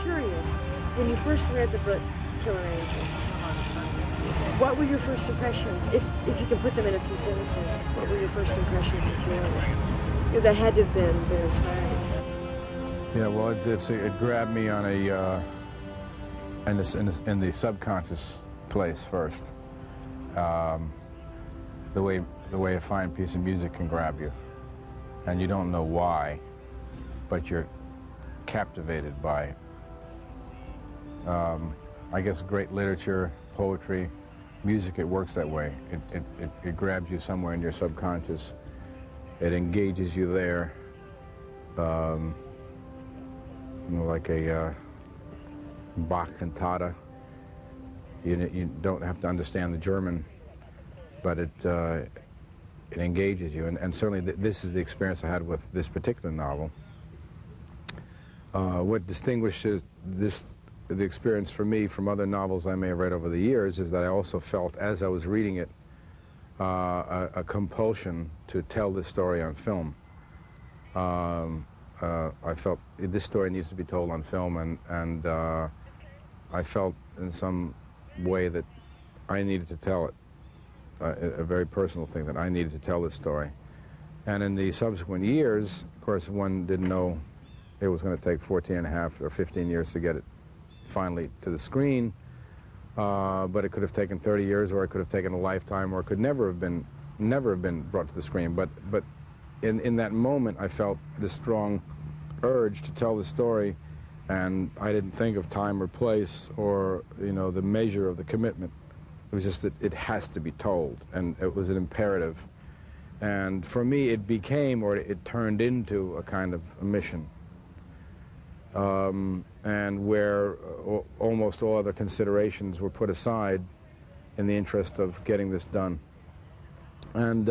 curious, when you first read the book, Killer Angels, what were your first impressions? If you can put them in a few sentences, what were your first impressions and feelings? Because that had to have been very inspiring. Yeah, well, it grabbed me on in the subconscious place first. The way a fine piece of music can grab you, and you don't know why, but you're captivated by, I guess, great literature, poetry, music. It works that way. It grabs you somewhere in your subconscious. It engages you there, like a Bach cantata. You don't have to understand the German, but it engages you. And certainly this is the experience I had with this particular novel. What distinguishes the experience for me from other novels I may have read over the years is that I also felt, as I was reading it, a compulsion to tell this story on film. I felt this story needs to be told on film, and I felt in some way that I needed to tell it, a very personal thing, that I needed to tell this story. And in the subsequent years, of course, one didn't know it was going to take 14 and a half or 15 years to get it finally to the screen, but it could have taken 30 years, or it could have taken a lifetime, or it could never have been brought to the screen. But in that moment, I felt this strong urge to tell the story, and I didn't think of time or place or, the measure of the commitment. It was just that it has to be told, and it was an imperative. And for me, it became, or it turned into, a kind of a mission. And where almost all other considerations were put aside in the interest of getting this done. And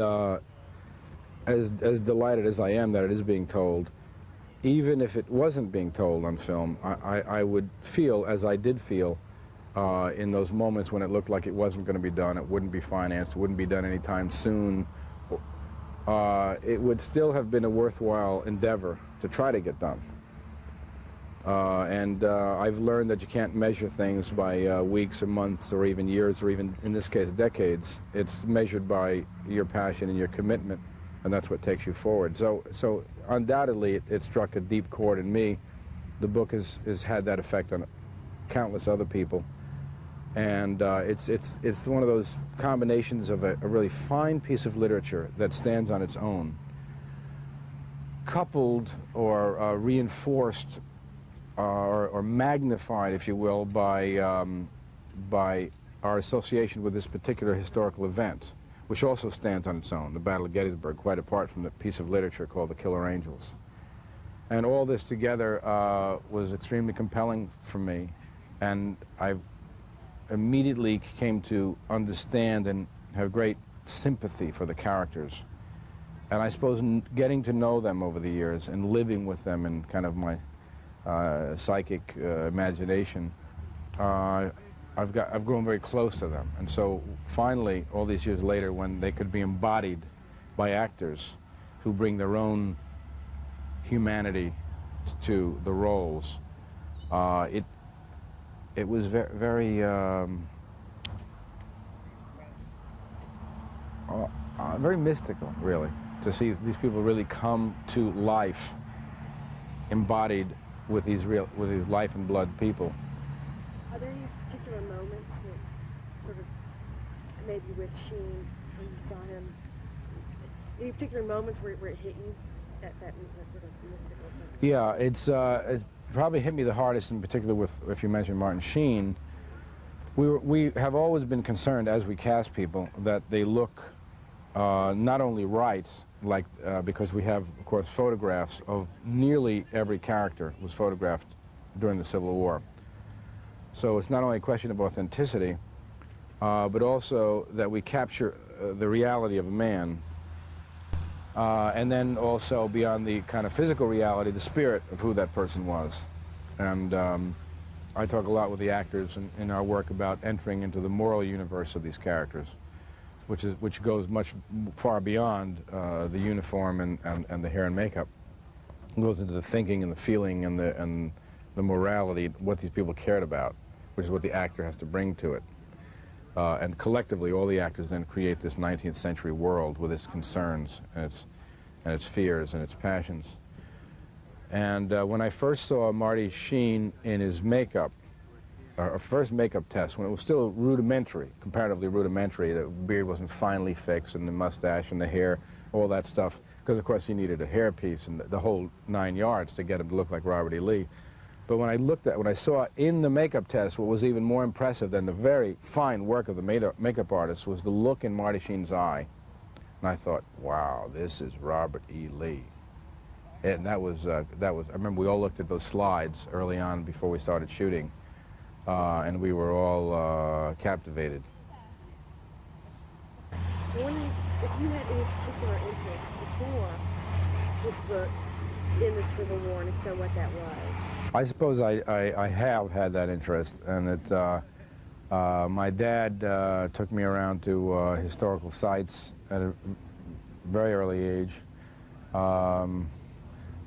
as delighted as I am that it is being told, even if it wasn't being told on film, I would feel, as I did feel, in those moments when it looked like it wasn't going to be done, it wouldn't be financed, it wouldn't be done anytime soon, it would still have been a worthwhile endeavor to try to get done. And I've learned that you can't measure things by weeks or months or even years or even, in this case, decades. It's measured by your passion and your commitment, and that's what takes you forward. So undoubtedly, it struck a deep chord in me. The book has had that effect on countless other people. And it's one of those combinations of a really fine piece of literature that stands on its own, coupled or reinforced or magnified, if you will, by our association with this particular historical event, which also stands on its own, the Battle of Gettysburg, quite apart from the piece of literature called The Killer Angels. And all this together was extremely compelling for me, and I immediately came to understand and have great sympathy for the characters. And I suppose getting to know them over the years and living with them in kind of my psychic imagination, I've grown very close to them. And so finally, all these years later, when they could be embodied by actors who bring their own humanity to the roles, it was very mystical, really, to see these people really come to life, embodied with these life and blood people. Are there any particular moments that sort of, maybe with Sheen, when you saw him, any particular moments where it hit you, that sort of mystical sort of? Yeah, it's probably hit me the hardest, in particular with, if you mentioned Martin Sheen. We have always been concerned, as we cast people, that they look not only right, like because we have, of course, photographs of nearly every character was photographed during the Civil War. So it's not only a question of authenticity, but also that we capture the reality of a man, and then also beyond the kind of physical reality, the spirit of who that person was. And I talk a lot with the actors in our work about entering into the moral universe of these characters, which goes much far beyond the uniform and the hair and makeup. It goes into the thinking and the feeling and the morality, what these people cared about, which is what the actor has to bring to it. And collectively, all the actors then create this 19th century world with its concerns and its fears and its passions. And when I first saw Marty Sheen in his makeup, our first makeup test, when it was still rudimentary, comparatively rudimentary, the beard wasn't finely fixed, and the mustache and the hair, all that stuff, because of course he needed a hairpiece and the whole 9 yards to get him to look like Robert E. Lee. But when I saw in the makeup test, what was even more impressive than the very fine work of the makeup artist was the look in Marty Sheen's eye. And I thought, wow, this is Robert E. Lee. And that was, I remember we all looked at those slides early on before we started shooting, and we were all captivated. If you had any particular interest before this book in the Civil War, and if so, what that was? I suppose I have had that interest, and my dad took me around to historical sites at a very early age.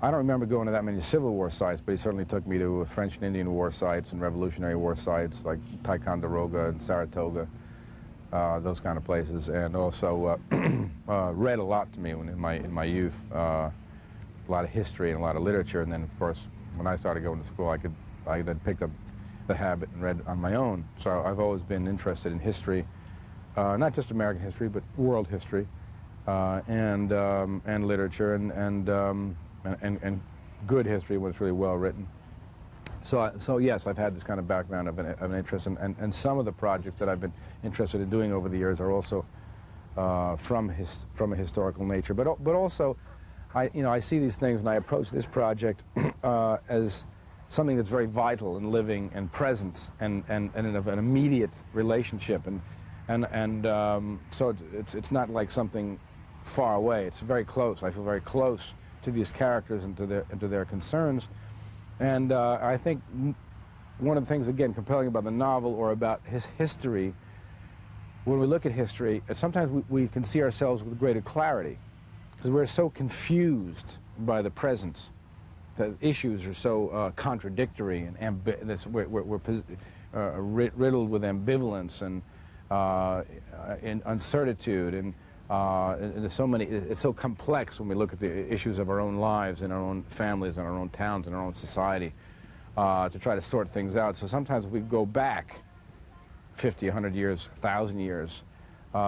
I don't remember going to that many Civil War sites, but he certainly took me to French and Indian War sites and Revolutionary War sites like Ticonderoga and Saratoga, those kind of places, and also read a lot to me in my youth, a lot of history and a lot of literature, and then of course when I started going to school, I then picked up the habit and read on my own. So I've always been interested in history, not just American history, but world history, and literature, and good history when it's really well written. So yes, I've had this kind of background of an interest, and some of the projects that I've been interested in doing over the years are also from a historical nature. But also, I see these things and I approach this project as something that's very vital and living and present and of an immediate relationship, so it's not like something far away. It's very close. I feel very close to these characters and to their concerns, and I think one of the things, again, compelling about the novel or about his history, when we look at history, sometimes we can see ourselves with greater clarity, because we're so confused by the present. The issues are so contradictory and we're riddled with ambivalence and uncertitude, and there's so many. It's so complex when we look at the issues of our own lives, in our own families, in our own towns, in our own society, to try to sort things out. So sometimes if we go back 50, 100 years, 1,000 years,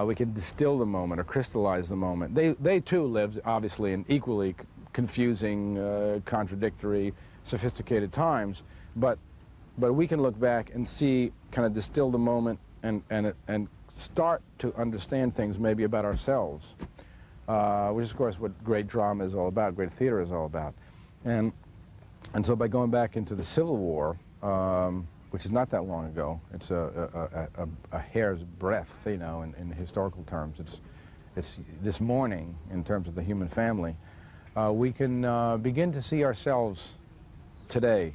we can distill the moment or crystallize the moment. They too lived, obviously, in equally confusing, contradictory, sophisticated times, but we can look back and see, kind of distill the moment and start to understand things maybe about ourselves, which is, of course, what great drama is all about, great theater is all about. And so by going back into the Civil War, which is not that long ago, it's a hair's breadth, in historical terms. It's this morning in terms of the human family. We can begin to see ourselves today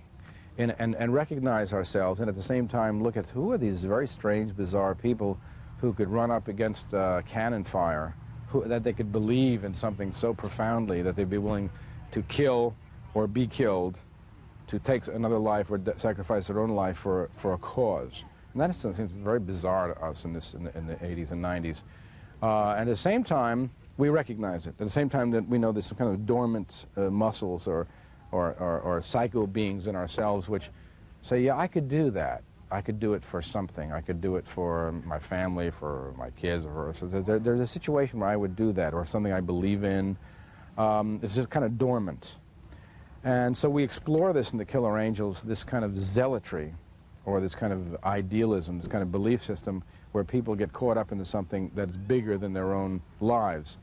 and recognize ourselves, and at the same time look at who are these very strange, bizarre people who could run up against cannon fire, that they could believe in something so profoundly that they'd be willing to kill or be killed, to take another life or sacrifice their own life for a cause. And that is something very bizarre to us in the 80s and 90s. And at the same time, we recognize it. At the same time that we know there's some kind of dormant muscles or psycho beings in ourselves which say, yeah, I could do that. I could do it for something. I could do it for my family, for my kids. So there's a situation where I would do that, or something I believe in. It's just kind of dormant. And so we explore this in The Killer Angels, this kind of zealotry, or this kind of idealism, this kind of belief system where people get caught up into something that's bigger than their own lives.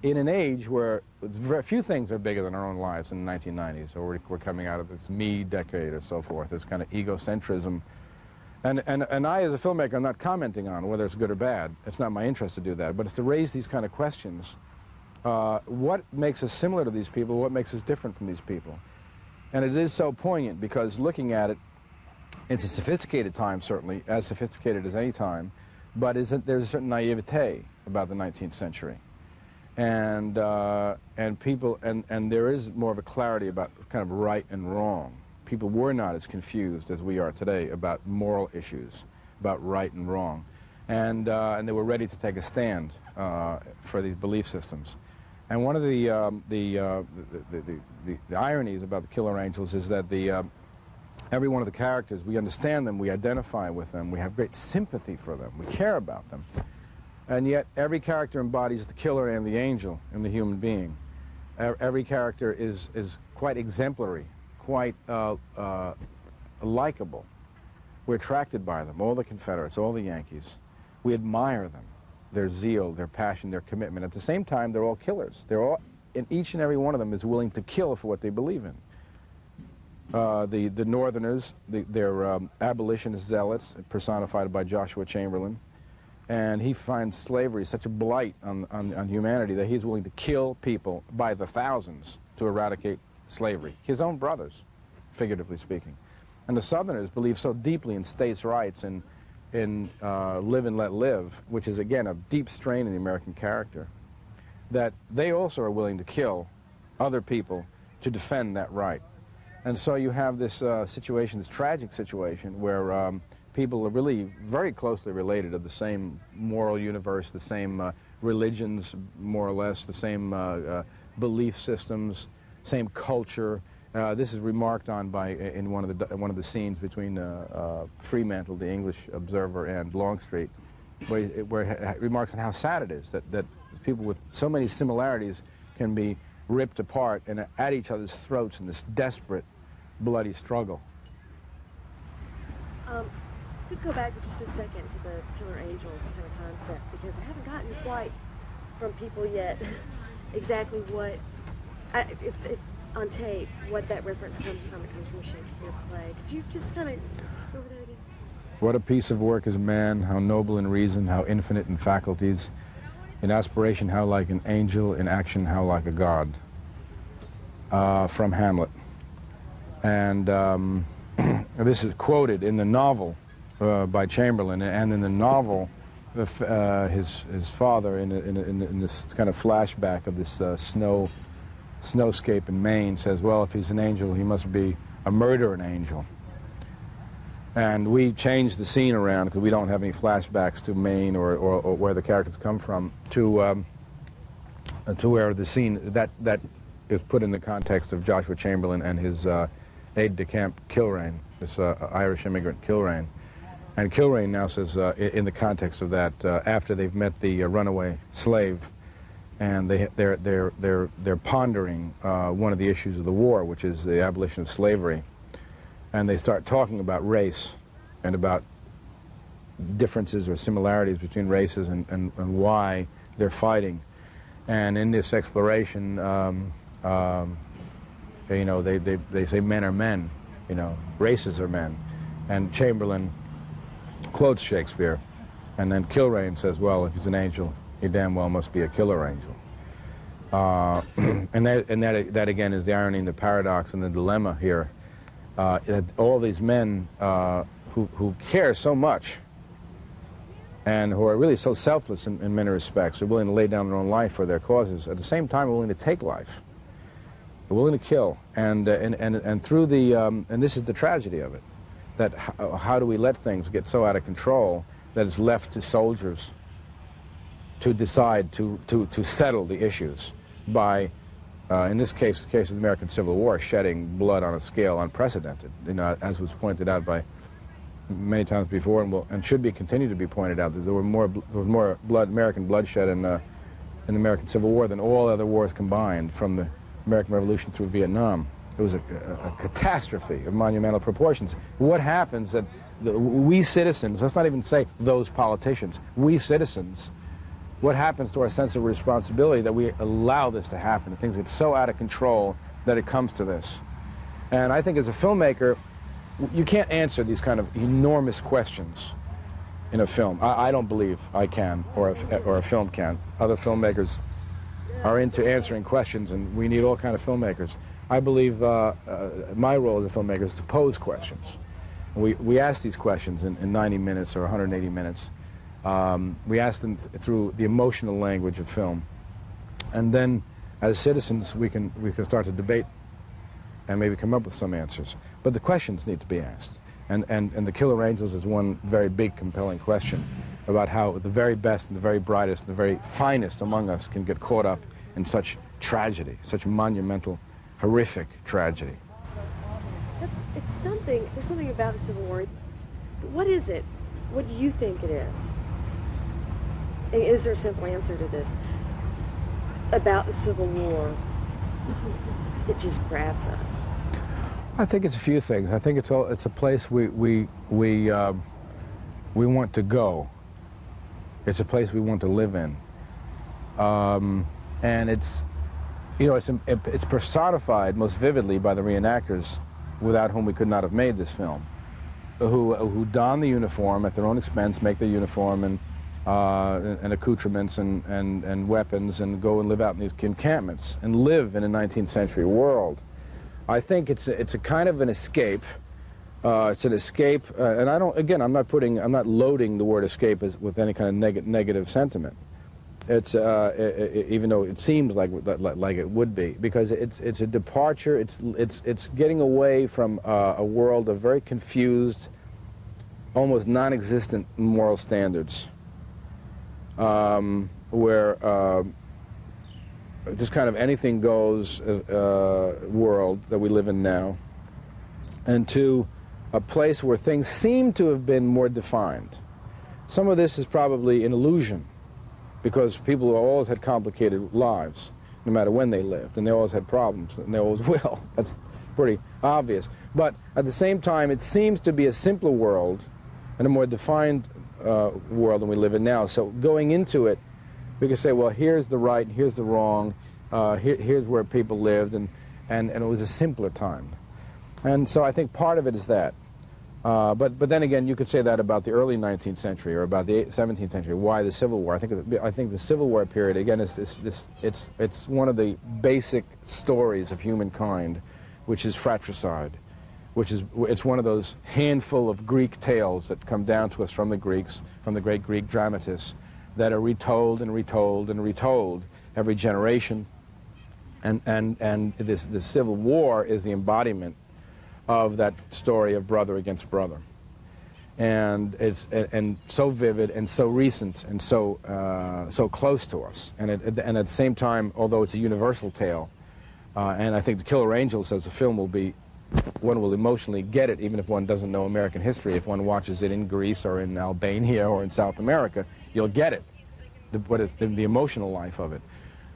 In an age where very few things are bigger than our own lives in the 1990s, or we're coming out of this me decade or so forth, this kind of egocentrism. And I, as a filmmaker, I'm not commenting on whether it's good or bad. It's not my interest to do that, but it's to raise these kind of questions. What makes us similar to these people? What makes us different from these people? And it is so poignant because looking at it, it's a sophisticated time, certainly, as sophisticated as any time, but there's a certain naivete about the 19th century. And people, and there is more of a clarity about kind of right and wrong. people were not as confused as we are today about moral issues, about right and wrong. And they were ready to take a stand for these belief systems. And one of the ironies about the Killer Angels is that every one of the characters, we understand them, we identify with them, we have great sympathy for them, we care about them. And yet every character embodies the killer and the angel in the human being. Every character is quite exemplary, quite likable. We're attracted by them, all the Confederates, all the Yankees. We admire them, their zeal, their passion, their commitment. At the same time, they're all killers. They're all, and each and every one of them is willing to kill for what they believe in. The Northerners, they're abolitionist zealots, personified by Joshua Chamberlain. And he finds slavery such a blight on humanity that he's willing to kill people by the thousands to eradicate slavery. His own brothers, figuratively speaking. And the Southerners believe so deeply in states' rights and in live and let live, which is, again, a deep strain in the American character, that they also are willing to kill other people to defend that right. And so you have this situation, this tragic situation, where people are really very closely related to the same moral universe, the same religions, more or less, the same belief systems, same culture. This is remarked on by in one of the scenes between Fremantle, the English observer, and Longstreet, where it remarks on how sad it is that people with so many similarities can be ripped apart and at each other's throats in this desperate, bloody struggle. We could go back just a second to the Killer Angels kind of concept, because I haven't gotten quite from people yet exactly what, on tape, what that reference comes from. It comes from a Shakespeare play. Could you just kind of go over that again? What a piece of work is man, how noble in reason, how infinite in faculties, in aspiration how like an angel, in action how like a god. From Hamlet. And this is quoted in the novel by Chamberlain, and in the novel, his father, in this kind of flashback of this snowscape in Maine, says, well, if he's an angel, he must be a murdering angel. And we changed the scene around, because we don't have any flashbacks to Maine or where the characters come from, to where the scene, that is put in the context of Joshua Chamberlain and his aide-de-camp Kilrain, this Irish immigrant Kilrain. And Kilrain now says, in the context of that, after they've met the runaway slave, and they're pondering one of the issues of the war, which is the abolition of slavery, and they start talking about race and about differences or similarities between races and why they're fighting. And in this exploration, you know, they say men are men, you know, races are men. And Chamberlain quotes Shakespeare, and then Kilrain says, well, if he's an angel, he damn well must be a killer angel. And that again is the irony and the paradox and the dilemma here. That all these men who care so much and who are really so selfless in many respects, are willing to lay down their own life for their causes, at the same time are willing to take life. They're willing to kill. And through the, and this is the tragedy of it, that how do we let things get so out of control that it's left to soldiers to decide to settle the issues by, in this case, the case of the American Civil War, shedding blood on a scale unprecedented, you know, as was pointed out by many times before, and should be continued to be pointed out, that there was more American bloodshed in the American Civil War than all other wars combined, from the American Revolution through Vietnam. It was a catastrophe of monumental proportions. What happens that we citizens, let's not even say those politicians, we citizens, what happens to our sense of responsibility that we allow this to happen? Things get so out of control that it comes to this. And I think as a filmmaker, you can't answer these kind of enormous questions in a film. I don't believe I can, or a film can. Other filmmakers are into answering questions, and we need all kind of filmmakers. I believe my role as a filmmaker is to pose questions. We ask these questions in 90 minutes or 180 minutes. We ask them through the emotional language of film. And then, as citizens, we can start to debate and maybe come up with some answers. but the questions need to be asked. And the Killer Angels is one very big, compelling question about how the very best and the very brightest and the very finest among us can get caught up in such tragedy, such monumental, horrific tragedy. There's something about the Civil War. What is it? What do you think it is? And is there a simple answer to this? About the Civil War that just grabs us? I think it's a few things. I think it's a place we want to go. It's a place we want to live in, and it's personified most vividly by the reenactors, without whom we could not have made this film, who don the uniform at their own expense, make their uniform and accoutrements and weapons, and go and live out in these encampments and live in a 19th century world. I think it's a kind of an escape. It's an escape, and I'm not loading the word escape with any kind of negative sentiment. It's even though it seems like it would be, because it's a departure. It's getting away from a world of very confused, almost non-existent moral standards, where just kind of anything goes world that we live in now, and to a place where things seem to have been more defined. Some of this is probably an illusion, because people always had complicated lives, no matter when they lived, and they always had problems, and they always will. That's pretty obvious. But at the same time, it seems to be a simpler world and a more defined world than we live in now. So going into it, we can say, well, here's the right, here's the wrong, here's where people lived, and it was a simpler time. And so I think part of it is that. But then again, you could say that about the early 19th century or about the 17th century. Why the Civil War? I think the Civil War period, again, it's one of the basic stories of humankind, which is fratricide, it's one of those handful of Greek tales that come down to us from the Greeks, from the great Greek dramatists, that are retold and retold and retold every generation. And this Civil War is the embodiment of that story of brother against brother, and it's so vivid and so recent and so close to us, and at the same time, although it's a universal tale, and I think The Killer Angels as a film one will emotionally get it, even if one doesn't know American history. If one watches it in Greece or in Albania or in South America, you'll get it, the emotional life of it.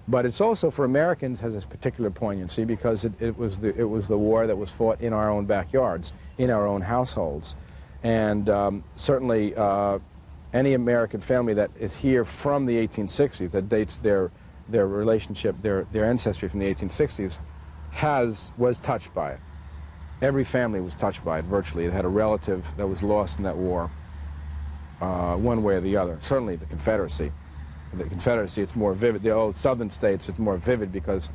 But it's also, for Americans, has this particular poignancy because it was the war that was fought in our own backyards, in our own households. And certainly any American family that is here from the 1860s, that dates their relationship, their ancestry from the 1860s, was touched by it. Every family was touched by it, virtually. It had a relative that was lost in that war, one way or the other. Certainly the Confederacy. The Confederacy, it's more vivid. The old southern states, it's more vivid because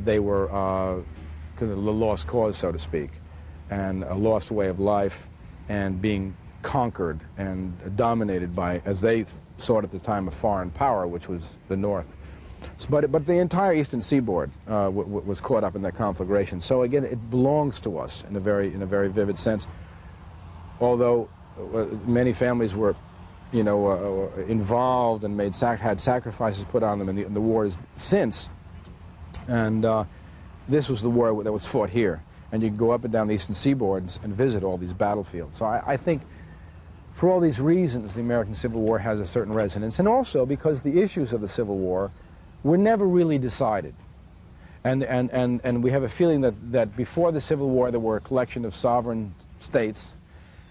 they were kind of the lost cause, so to speak, and a lost way of life, and being conquered and dominated by, as they saw it at the time, a foreign power, which was the North. But the entire eastern seaboard was caught up in that conflagration. So again, it belongs to us in a very vivid sense. Although many families were, involved and had sacrifices put on them in the wars since, and this was the war that was fought here. And you can go up and down the eastern seaboard and visit all these battlefields. So I think, for all these reasons, the American Civil War has a certain resonance, and also because the issues of the Civil War were never really decided. And we have a feeling that before the Civil War there were a collection of sovereign states,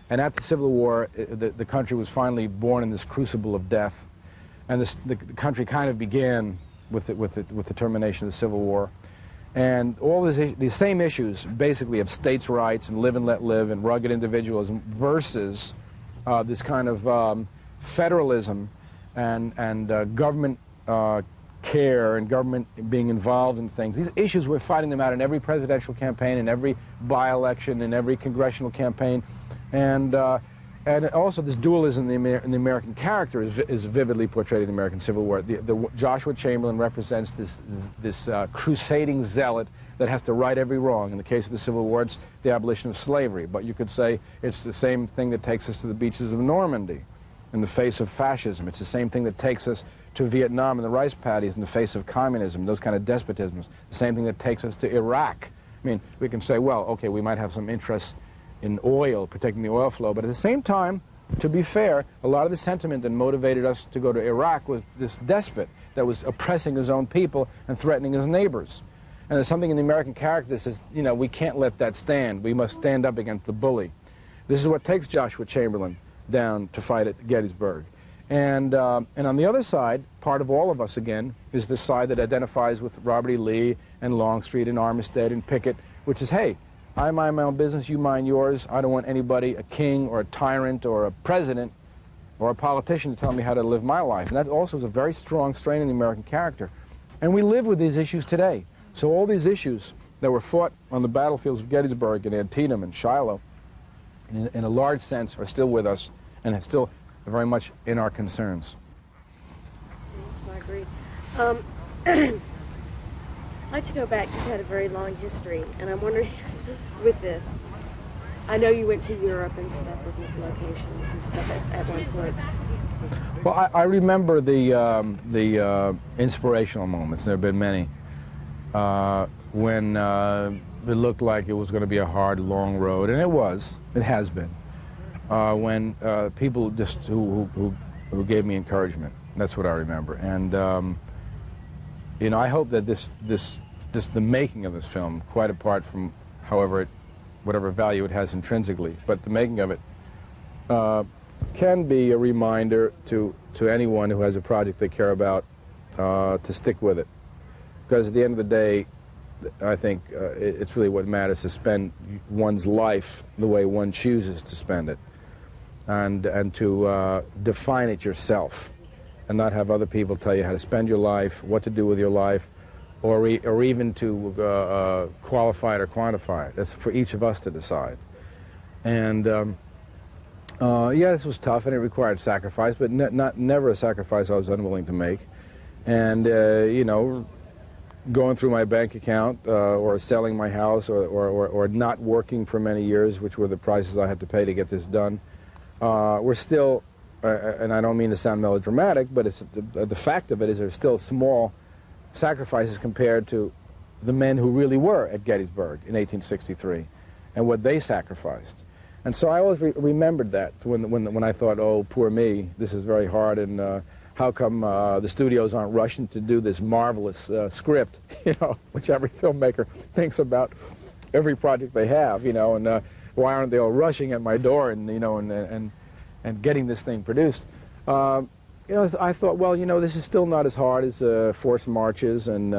and at the Civil War the country was finally born in this crucible of death, and the country kind of began with the termination of the Civil War. And all these same issues, basically, of states' rights and live and let live and rugged individualism versus this kind of federalism and government care and government being involved in things. These issues, we're fighting them out in every presidential campaign, in every by-election, in every congressional campaign. And also this dualism in the American character is vividly portrayed in the American Civil War. The Joshua Chamberlain represents this crusading zealot that has to right every wrong. In the case of the Civil War, it's the abolition of slavery. But you could say it's the same thing that takes us to the beaches of Normandy in the face of fascism. It's the same thing that takes us to Vietnam and the rice paddies in the face of communism, those kind of despotisms. The same thing that takes us to Iraq. I mean, we can say, well, okay, we might have some interest in oil, protecting the oil flow, but at the same time, to be fair, a lot of the sentiment that motivated us to go to Iraq was this despot that was oppressing his own people and threatening his neighbors. And there's something in the American character that says, you know, we can't let that stand. We must stand up against the bully. This is what takes Joshua Chamberlain down to fight at Gettysburg. And on the other side, part of all of us, again, is the side that identifies with Robert E. Lee and Longstreet and Armistead and Pickett, which is, hey, I mind my own business, you mind yours. I don't want anybody, a king or a tyrant or a president or a politician, to tell me how to live my life. And that also is a very strong strain in the American character. And we live with these issues today. So all these issues that were fought on the battlefields of Gettysburg and Antietam and Shiloh, in a large sense, are still with us and are still very much in our concerns. Yes, I agree. I'd like to go back. You've had a very long history, and I'm wondering, with this, I know you went to Europe and stuff with your locations and stuff at one point. Well, I remember the inspirational moments. There have been many. When it looked like it was going to be a hard, long road, and it was. It has been. When people just who gave me encouragement. That's what I remember. And you know, I hope that the making of this film, quite apart from whatever value it has intrinsically, but the making of it can be a reminder to anyone who has a project they care about to stick with it. Because at the end of the day, I think it's really what matters, to spend one's life the way one chooses to spend it, and to define it yourself, and not have other people tell you how to spend your life, what to do with your life, or even to qualify it or quantify it. That's for each of us to decide. And yeah, this was tough, and it required sacrifice, but never a sacrifice I was unwilling to make. And you know, going through my bank account, or selling my house, or not working for many years, which were the prices I had to pay to get this done, we're still, and I don't mean to sound melodramatic, but it's the fact of it is there's still small sacrifices compared to the men who really were at Gettysburg in 1863 and what they sacrificed. And so I always remembered that when I thought, oh, poor me, this is very hard, and how come the studios aren't rushing to do this marvelous script, you know, which every filmmaker thinks about every project they have, you know, and why aren't they all rushing at my door and, you know, and getting this thing produced? You know, I thought, well, you know, this is still not as hard as forced marches and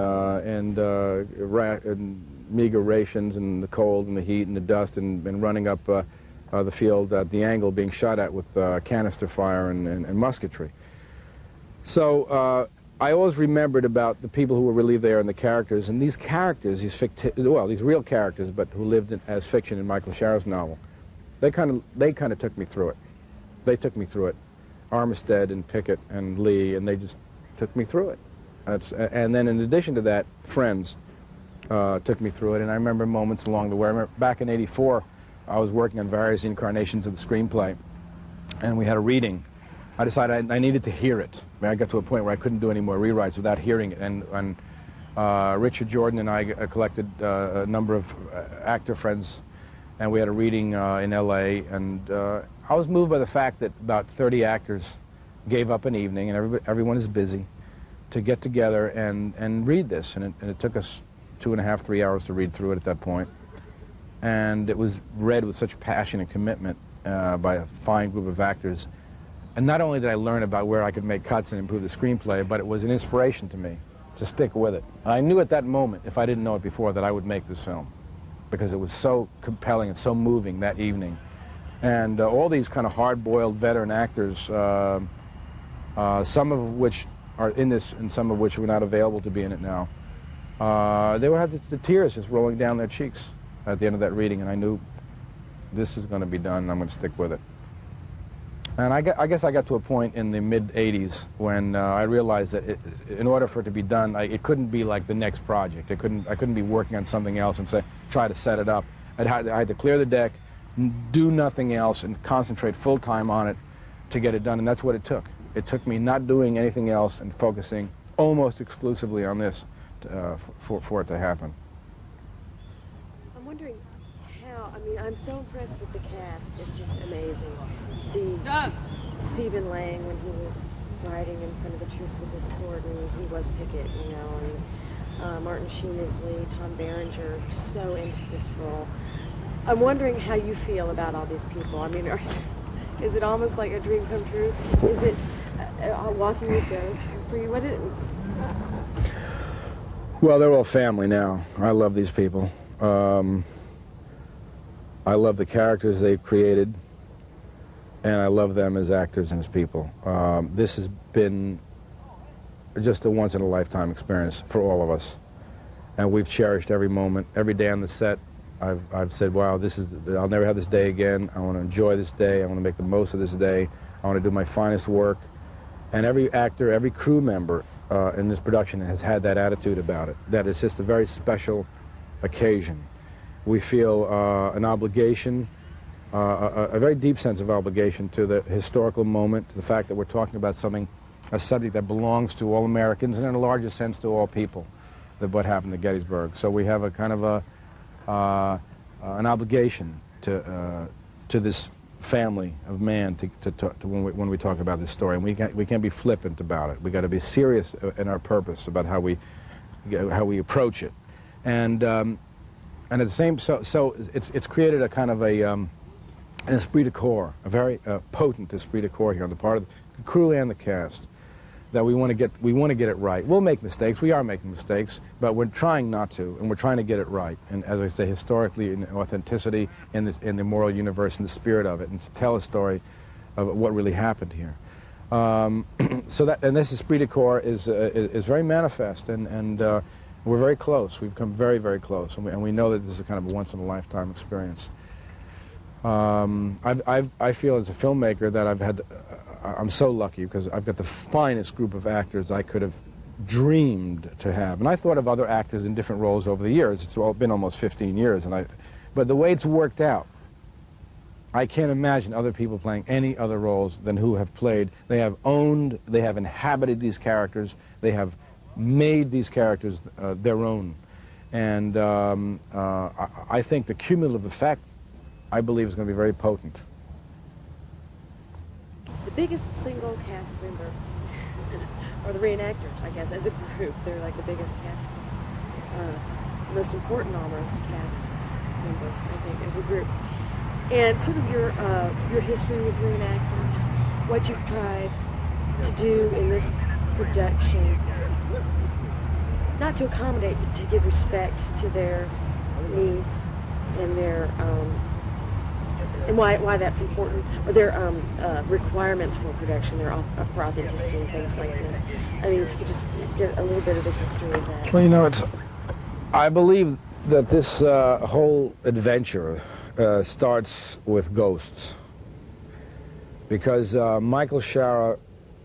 meager rations and the cold and the heat and the dust and running up the field at the angle being shot at with canister fire and musketry. So I always remembered about the people who were really there and the characters, and these characters, these real characters, but who lived as fiction in Michael Sharro's novel, they kind of took me through it. They took me through it. Armistead and Pickett and Lee, and they just took me through it. And then in addition to that, friends took me through it, and I remember moments along the way. I remember back in '84, I was working on various incarnations of the screenplay, and we had a reading. I decided I needed to hear it. I mean, I got to a point where I couldn't do any more rewrites without hearing it, and Richard Jordan and I collected a number of actor friends, and we had a reading in L.A., and I was moved by the fact that about 30 actors gave up an evening, and everyone is busy, to get together and read this. And it took us 2.5, 3 hours to read through it at that point. And it was read with such passion and commitment by a fine group of actors. And not only did I learn about where I could make cuts and improve the screenplay, but it was an inspiration to me to stick with it. And I knew at that moment, if I didn't know it before, that I would make this film, because it was so compelling and so moving that evening. And all these kind of hard-boiled veteran actors, some of which are in this and some of which were not available to be in it now, they would have the tears just rolling down their cheeks at the end of that reading, and I knew this is going to be done and I'm going to stick with it. And I guess I got to a point in the mid-'80s when I realized that in order for it to be done, it couldn't be like the next project. I couldn't be working on something else and try to set it up. I had to clear the deck, do nothing else, and concentrate full-time on it to get it done, and that's what it took. It took me not doing anything else and focusing almost exclusively on this for it to happen. I'm wondering how, I mean, I'm so impressed with the cast. It's just amazing. You see Stephen Lang when he was riding in front of the troops with his sword, and he was Pickett, you know, and Martin Sheen is Lee, Tom Berenger, so into this role. I'm wondering how you feel about all these people. I mean, is it almost like a dream come true? Is it walking with ghosts for you? What is it? Well, they're all family now. I love these people. I love the characters they've created, and I love them as actors and as people. This has been just a once-in-a-lifetime experience for all of us, and we've cherished every moment, every day on the set. I've said, wow, I'll never have this day again. I want to enjoy this day. I want to make the most of this day. I want to do my finest work. And every actor, every crew member in this production has had that attitude about it, that it's just a very special occasion. We feel an obligation, a very deep sense of obligation to the historical moment, to the fact that we're talking about a subject that belongs to all Americans, and in a larger sense to all people, that what happened at Gettysburg. So we have a kind of an obligation to this family of man when we talk about this story, and we can't be flippant about it. We got to be serious in our purpose about how we approach it, and at the same so it's created a kind of an esprit de corps, a very potent esprit de corps here on the part of the crew and the cast, that we want to get it right. We'll make mistakes. We are making mistakes, but we're trying not to, and we're trying to get it right. And as I say, historically, in authenticity, in the moral universe, in the spirit of it, and to tell a story of what really happened here. And this esprit de corps is very manifest, and we're very close. We've come very, very close, and we know that this is a kind of a once-in-a-lifetime experience. I feel as a filmmaker that I'm so lucky because I've got the finest group of actors I could have dreamed to have. And I thought of other actors in different roles over the years. It's been almost 15 years. But the way it's worked out, I can't imagine other people playing any other roles than who have played. They have owned, they have inhabited these characters, they have made these characters their own. And I think the cumulative effect, I believe, is going to be very potent. The biggest single cast member, or the reenactors, I guess, as a group, they're like the biggest cast, most important almost cast member, I think, as a group. And sort of your history with reenactors, what you've tried to do in this production, not to accommodate, but to give respect to their needs and their and why that's important, or their requirements for production, for authenticity and things like this. I mean, if you could just get a little bit of the history of that. Well, you know, I believe that this whole adventure starts with ghosts, because Michael Shara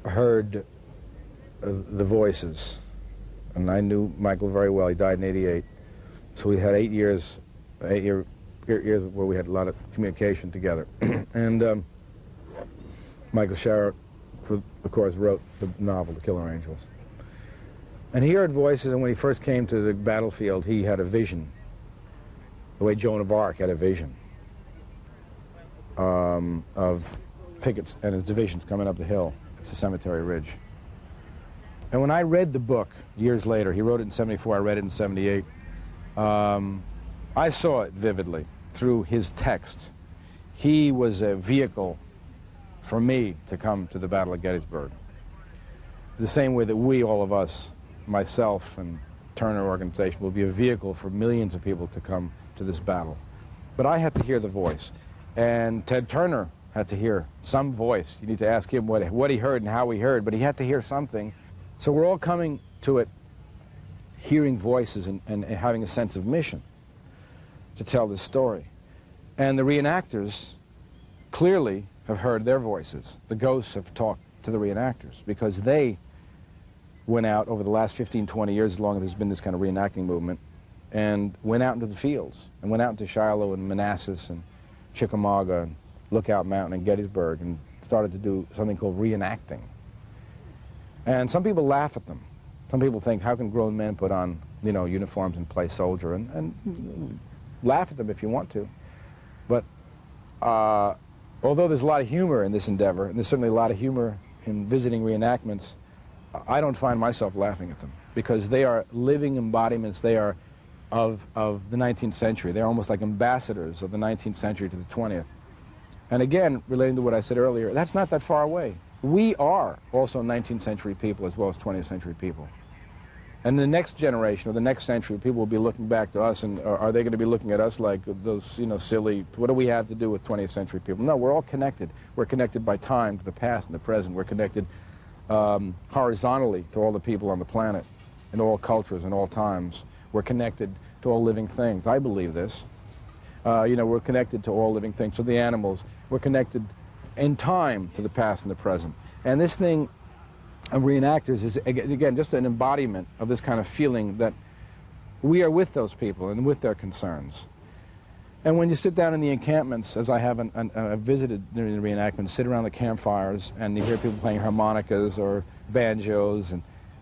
heard the voices, and I knew Michael very well. He died in '88, so we had 8 years where we had a lot of communication together. And Michael Shara, of course, wrote the novel, The Killer Angels. And he heard voices, and when he first came to the battlefield, he had a vision, the way Jon of Arc had a vision of Pickett's and his divisions coming up the hill to Cemetery Ridge. And when I read the book years later, he wrote it in '74, I read it in '78, I saw it vividly through his text. He was a vehicle for me to come to the Battle of Gettysburg. The same way that we, all of us, myself and Turner Organization, will be a vehicle for millions of people to come to this battle. But I had to hear the voice. And Ted Turner had to hear some voice. You need to ask him what he heard and how he heard, but he had to hear something. So we're all coming to it hearing voices and having a sense of mission to tell this story. And the reenactors clearly have heard their voices. The ghosts have talked to the reenactors because they went out over the last 15, 20 years, as long as there's been this kind of reenacting movement, and went out into the fields, and went out into Shiloh and Manassas and Chickamauga and Lookout Mountain and Gettysburg and started to do something called reenacting. And some people laugh at them. Some people think, how can grown men put on, you know, uniforms and play soldier? And laugh at them if you want to. But although there's a lot of humor in this endeavor, and there's certainly a lot of humor in visiting reenactments, I don't find myself laughing at them because they are living embodiments. They are of the 19th century. They're almost like ambassadors of the 19th century to the 20th. And again, relating to what I said earlier, that's not that far away. We are also 19th century people as well as 20th century people. And the next generation or the next century, people will be looking back to us, and are they going to be looking at us like those, you know, silly, what do we have to do with 20th century people? No, we're all connected. We're connected by time to the past and the present. We're connected horizontally to all the people on the planet, in all cultures and all times. We're connected to all living things. I believe this. You know, we're connected to all living things, to the animals. We're connected in time to the past and the present. And this thing of reenactors is, again, just an embodiment of this kind of feeling that we are with those people and with their concerns. And when you sit down in the encampments, as I have visited during the reenactments, sit around the campfires and you hear people playing harmonicas or banjos,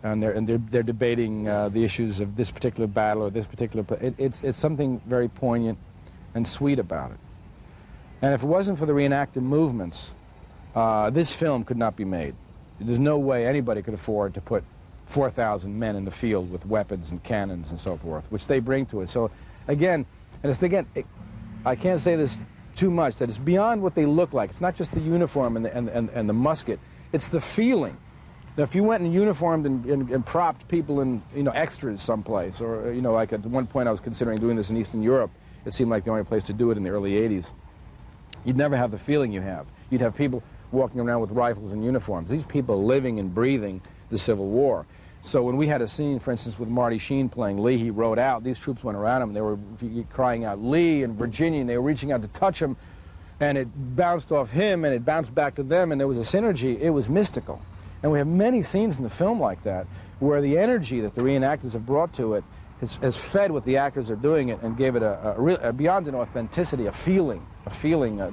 and they're debating the issues of this particular battle or this particular... It's something very poignant and sweet about it. And if it wasn't for the reenacted movements, this film could not be made. There's no way anybody could afford to put 4,000 men in the field with weapons and cannons and so forth, which they bring to it. So again, I can't say this too much, that it's beyond what they look like. It's not just the uniform and the musket. It's the feeling. Now, if you went and uniformed and propped people in, you know, extras someplace, or, you know, like at one point I was considering doing this in Eastern Europe, it seemed like the only place to do it in the early 80s. You'd never have the feeling you have. You'd have people walking around with rifles and uniforms. These people are living and breathing the Civil War. So when we had a scene, for instance, with Marty Sheen playing Lee, he rode out, these troops went around him, and they were crying out, Lee and Virginia, and they were reaching out to touch him, and it bounced off him, and it bounced back to them, and there was a synergy. It was mystical. And we have many scenes in the film like that, where the energy that the reenactors have brought to it has fed what the actors are doing it and gave it a beyond an authenticity, a feeling,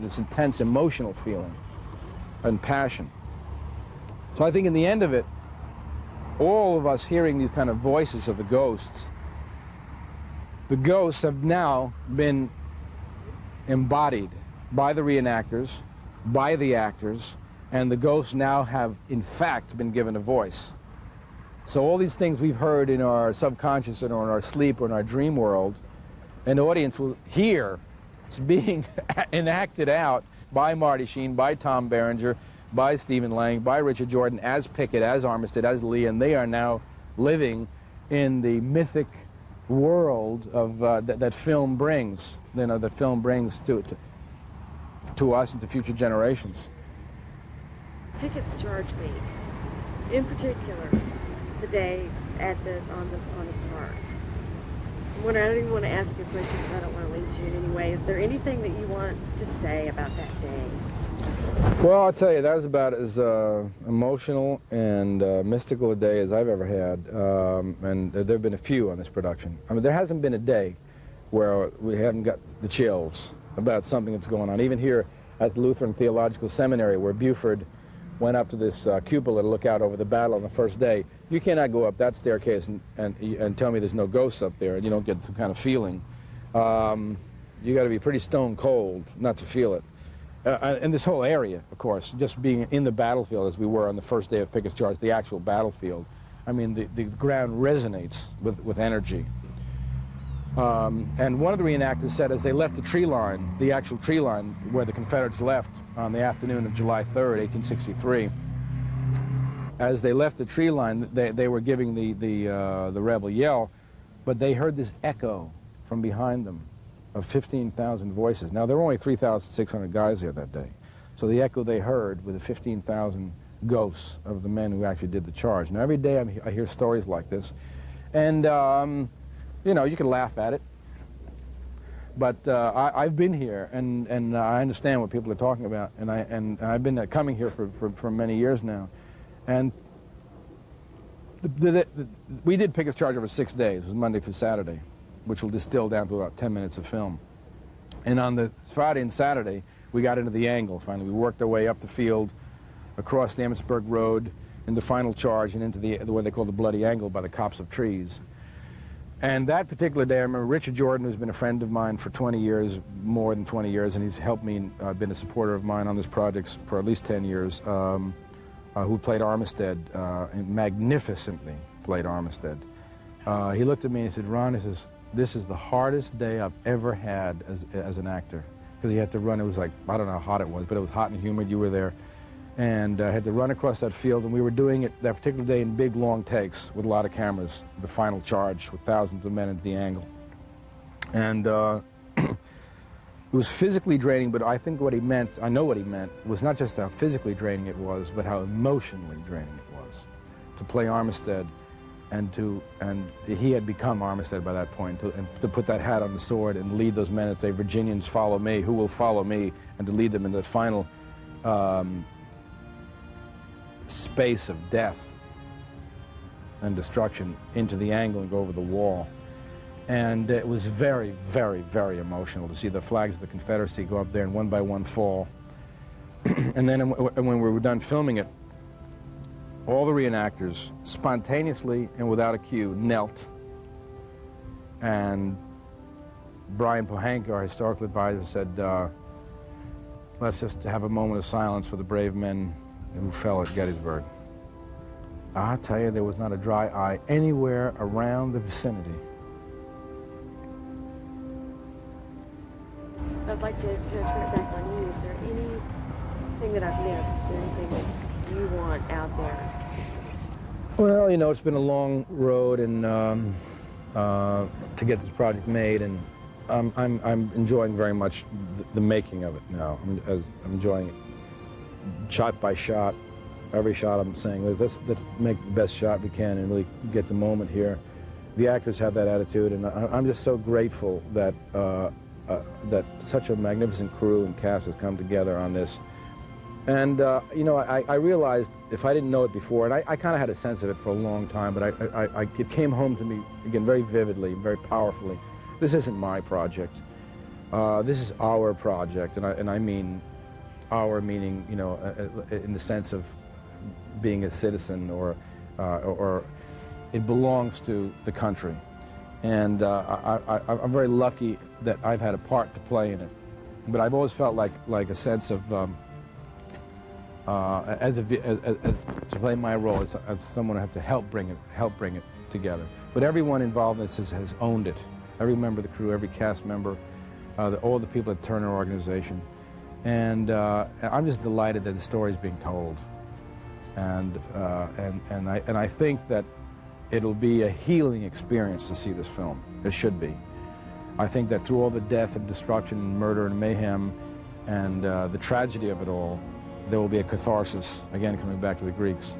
this intense emotional feeling and passion. So I think in the end of it, all of us hearing these kind of voices of the ghosts have now been embodied by the reenactors, by the actors, and the ghosts now have, in fact, been given a voice. So all these things we've heard in our subconscious or in our sleep or in our dream world, an audience will hear it's being enacted out by Marty Sheen, by Tom Berenger, by Stephen Lang, by Richard Jordan, as Pickett, as Armistead, as Lee, and they are now living in the mythic world of that film brings, you know, that film brings to us and to future generations. Pickett's charge me, in particular, the day on the park. I don't even want to ask you a question because I don't want to lead you in any way. Is there anything that you want to say about that day? Well, I'll tell you, that was about as emotional and mystical a day as I've ever had, and there have been a few on this production. I mean, there hasn't been a day where we haven't got the chills about something that's going on. Even here at the Lutheran Theological Seminary, where Buford went up to this cupola to look out over the battle on the first day. You cannot go up that staircase and tell me there's no ghosts up there and you don't get some kind of feeling. You got to be pretty stone cold not to feel it. And this whole area, of course, just being in the battlefield as we were on the first day of Pickett's charge, the actual battlefield, I mean, the ground resonates with energy. And one of the reenactors said as they left the tree line, the actual tree line where the Confederates left on the afternoon of July 3rd, 1863, as they left the tree line, they were giving the rebel yell, but they heard this echo from behind them of 15,000 voices. Now, there were only 3,600 guys there that day, so the echo they heard were the 15,000 ghosts of the men who actually did the charge. Now, every day I hear stories like this, and you know, you can laugh at it, But I've been here, and I understand what people are talking about, and I've been coming here for many years now, and we did Pickett's Charge over 6 days. It was Monday through Saturday, which will distill down to about 10 minutes of film. And on the Friday and Saturday, we got into the angle. Finally, we worked our way up the field, across the Emmitsburg Road, in the final charge, and into the what they call the Bloody Angle by the copse of trees. And that particular day, I remember Richard Jordan, who's been a friend of mine for 20 years, more than 20 years, and he's helped me, been a supporter of mine on this project for at least 10 years, who played Armistead, and magnificently played Armistead. He looked at me and he said, "Ron, this is the hardest day I've ever had as an actor." Because he had to run, it was like, I don't know how hot it was, but it was hot and humid, you were there. And I had to run across that field, and we were doing it that particular day in big, long takes with a lot of cameras, the final charge with thousands of men at the angle. And it was physically draining, but I think what he meant, I know what he meant, was not just how physically draining it was, but how emotionally draining it was. To play Armistead, and he had become Armistead by that point, and to put that hat on the sword and lead those men and say, "Virginians, follow me, who will follow me?" And to lead them in the final space of death and destruction into the angle and go over the wall. And it was very, very, very emotional to see the flags of the Confederacy go up there and one by one fall. And then when we were done filming it, all the reenactors spontaneously and without a cue knelt, and Brian Pohanka, our historical advisor, said, "Let's just have a moment of silence for the brave men who fell at Gettysburg." I tell you, there was not a dry eye anywhere around the vicinity. I'd like to kind of turn it back on you. Is there anything that I've missed? Is there anything that you want out there? Well, you know, it's been a long road, and to get this project made, and I'm enjoying very much the making of it now. I'm enjoying it shot by shot. Every shot I'm saying, let's make the best shot we can and really get the moment here. The actors have that attitude, and I'm just so grateful that that such a magnificent crew and cast has come together on this. And, you know, I realized, if I didn't know it before, and I kind of had a sense of it for a long time, but it came home to me, again, very vividly, very powerfully. This isn't my project. This is our project, and I mean our meaning, you know, in the sense of being a citizen, or it belongs to the country. And I'm very lucky that I've had a part to play in it. But I've always felt like a sense of, to play my role as someone who has to help bring it together. But everyone involved in this has owned it. Every member of the crew, every cast member, all the people at Turner Organization. And I'm just delighted that the story is being told. And I think that it'll be a healing experience to see this film. It should be. I think that through all the death and destruction and murder and mayhem and the tragedy of it all, there will be a catharsis, again coming back to the Greeks,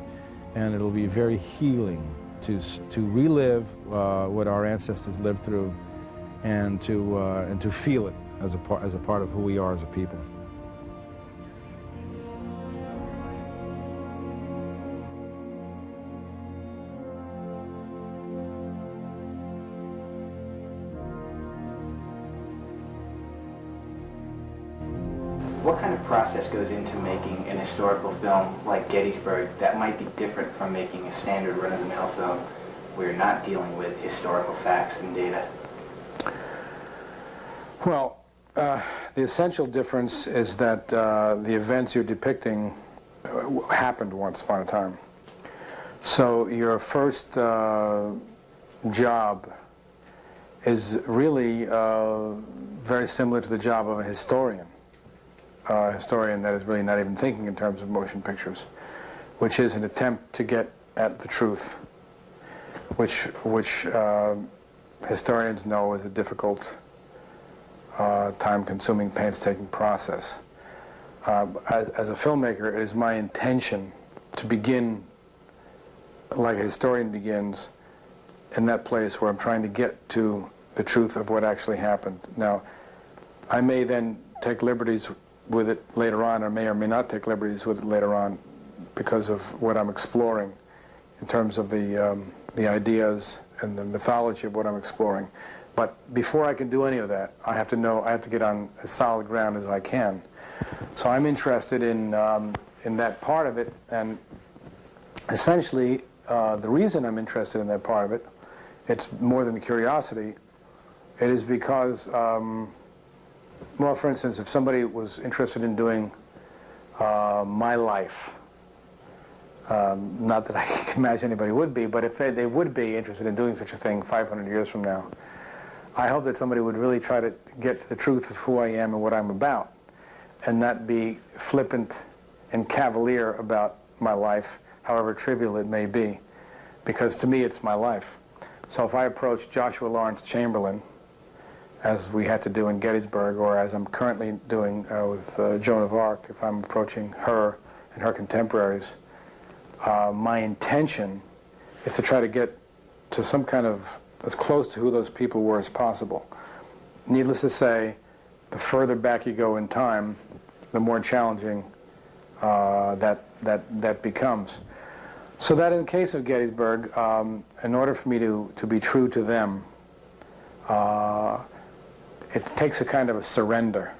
and it'll be very healing to relive what our ancestors lived through, and to feel it as a part of who we are as a people. What kind of process goes into making an historical film like Gettysburg that might be different from making a standard run-of-the-mill film where you're not dealing with historical facts and data? Well, the essential difference is that the events you're depicting happened once upon a time. So your first job is really very similar to the job of a historian. A historian that is really not even thinking in terms of motion pictures, which is an attempt to get at the truth, which historians know is a difficult, time-consuming, painstaking process. As a filmmaker, it is my intention to begin like a historian begins, in that place where I'm trying to get to the truth of what actually happened. Now, I may then take liberties with it later on, or may not take liberties with it later on because of what I'm exploring in terms of the ideas and the mythology of what I'm exploring. But before I can do any of that, I have to get on as solid ground as I can. So I'm interested in that part of it, and essentially the reason I'm interested in that part of it, it's more than a curiosity. It is because, well, for instance, if somebody was interested in doing my life, not that I can imagine anybody would be, but if they would be interested in doing such a thing 500 years from now, I hope that somebody would really try to get to the truth of who I am and what I'm about, and not be flippant and cavalier about my life, however trivial it may be, because to me it's my life. So if I approach Joshua Lawrence Chamberlain, as we had to do in Gettysburg, or as I'm currently doing with Joan of Arc, if I'm approaching her and her contemporaries, my intention is to try to get to some kind of as close to who those people were as possible. Needless to say, the further back you go in time, the more challenging that becomes. So that in the case of Gettysburg, in order for me to be true to them, it takes a kind of a surrender.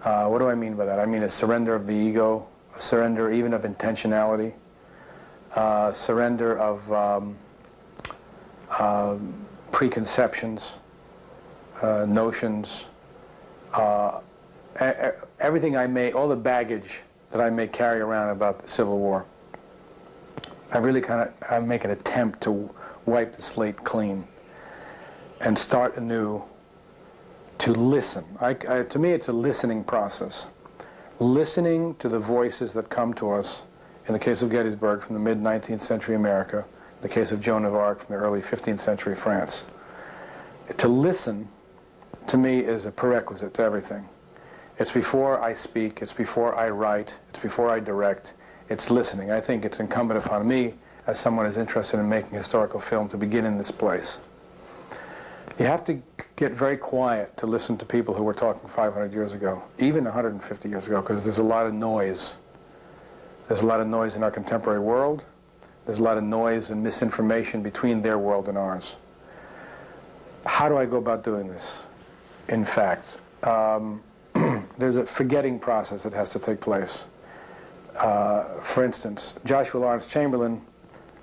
What do I mean by that? I mean a surrender of the ego, a surrender even of intentionality, surrender of preconceptions, notions, everything all the baggage that I may carry around about the Civil War. I make an attempt to wipe the slate clean and start anew, to listen. To me, it's a listening process. Listening to the voices that come to us, in the case of Gettysburg, from the mid-19th century America, in the case of Joan of Arc, from the early 15th century France. To listen, to me, is a prerequisite to everything. It's before I speak, it's before I write, it's before I direct, it's listening. I think it's incumbent upon me, as someone who's interested in making historical film, to begin in this place. You have to get very quiet to listen to people who were talking 500 years ago, even 150 years ago, because there's a lot of noise. There's a lot of noise in our contemporary world. There's a lot of noise and misinformation between their world and ours. How do I go about doing this? In fact, there's a forgetting process that has to take place. For instance, Joshua Lawrence Chamberlain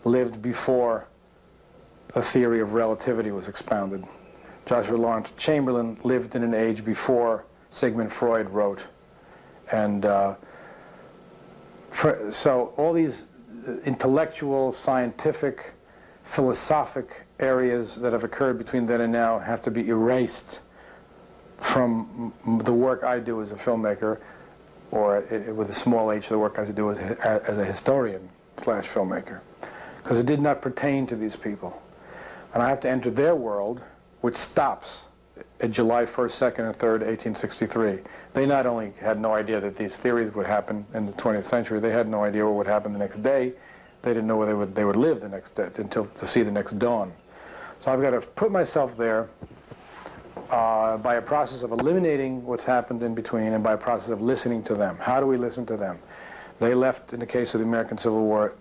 lived before the theory of relativity was expounded. Joshua Lawrence Chamberlain lived in an age before Sigmund Freud wrote. And so all these intellectual, scientific, philosophic areas that have occurred between then and now have to be erased from the work I do as a filmmaker, or with a small h, the work I do as a historian / filmmaker, because it did not pertain to these people. And I have to enter their world, which stops at July 1st, 2nd, and 3rd, 1863. They not only had no idea that these theories would happen in the 20th century, they had no idea what would happen the next day. They didn't know where they would live the next day, to see the next dawn. So I've got to put myself there by a process of eliminating what's happened in between, and by a process of listening to them. How do we listen to them? They left, in the case of the American Civil War,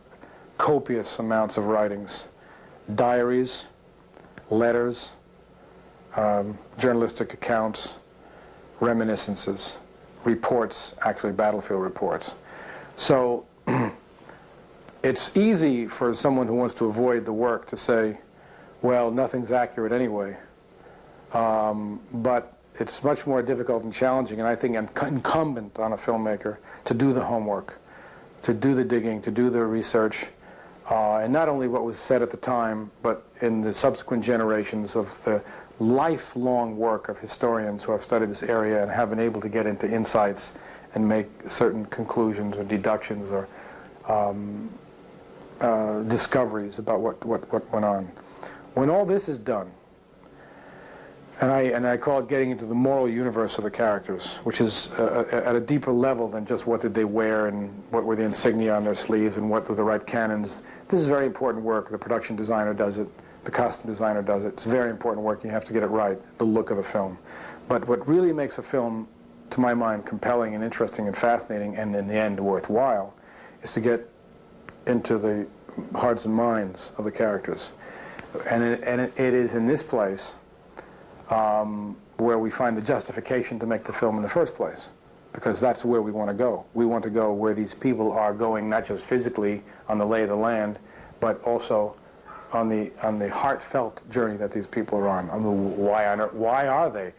copious amounts of writings, diaries, letters, journalistic accounts, reminiscences, reports, actually battlefield reports. So it's easy for someone who wants to avoid the work to say, well, nothing's accurate anyway. But it's much more difficult and challenging, and I think incumbent on a filmmaker to do the homework, to do the digging, to do the research, and not only what was said at the time, but in the subsequent generations of the lifelong work of historians who have studied this area and have been able to get into insights and make certain conclusions or deductions or discoveries about what went on. When all this is done, And I call it getting into the moral universe of the characters, which is at a deeper level than just what did they wear and what were the insignia on their sleeves and what were the right canons. This is very important work. The production designer does it. The costume designer does it. It's very important work. You have to get it right, the look of the film. But what really makes a film, to my mind, compelling and interesting and fascinating and in the end worthwhile is to get into the hearts and minds of the characters. And it is in this place where we find the justification to make the film in the first place, because that's where we want to go. We want to go where these people are going, not just physically on the lay of the land, but also on the heartfelt journey that these people are on. Why are they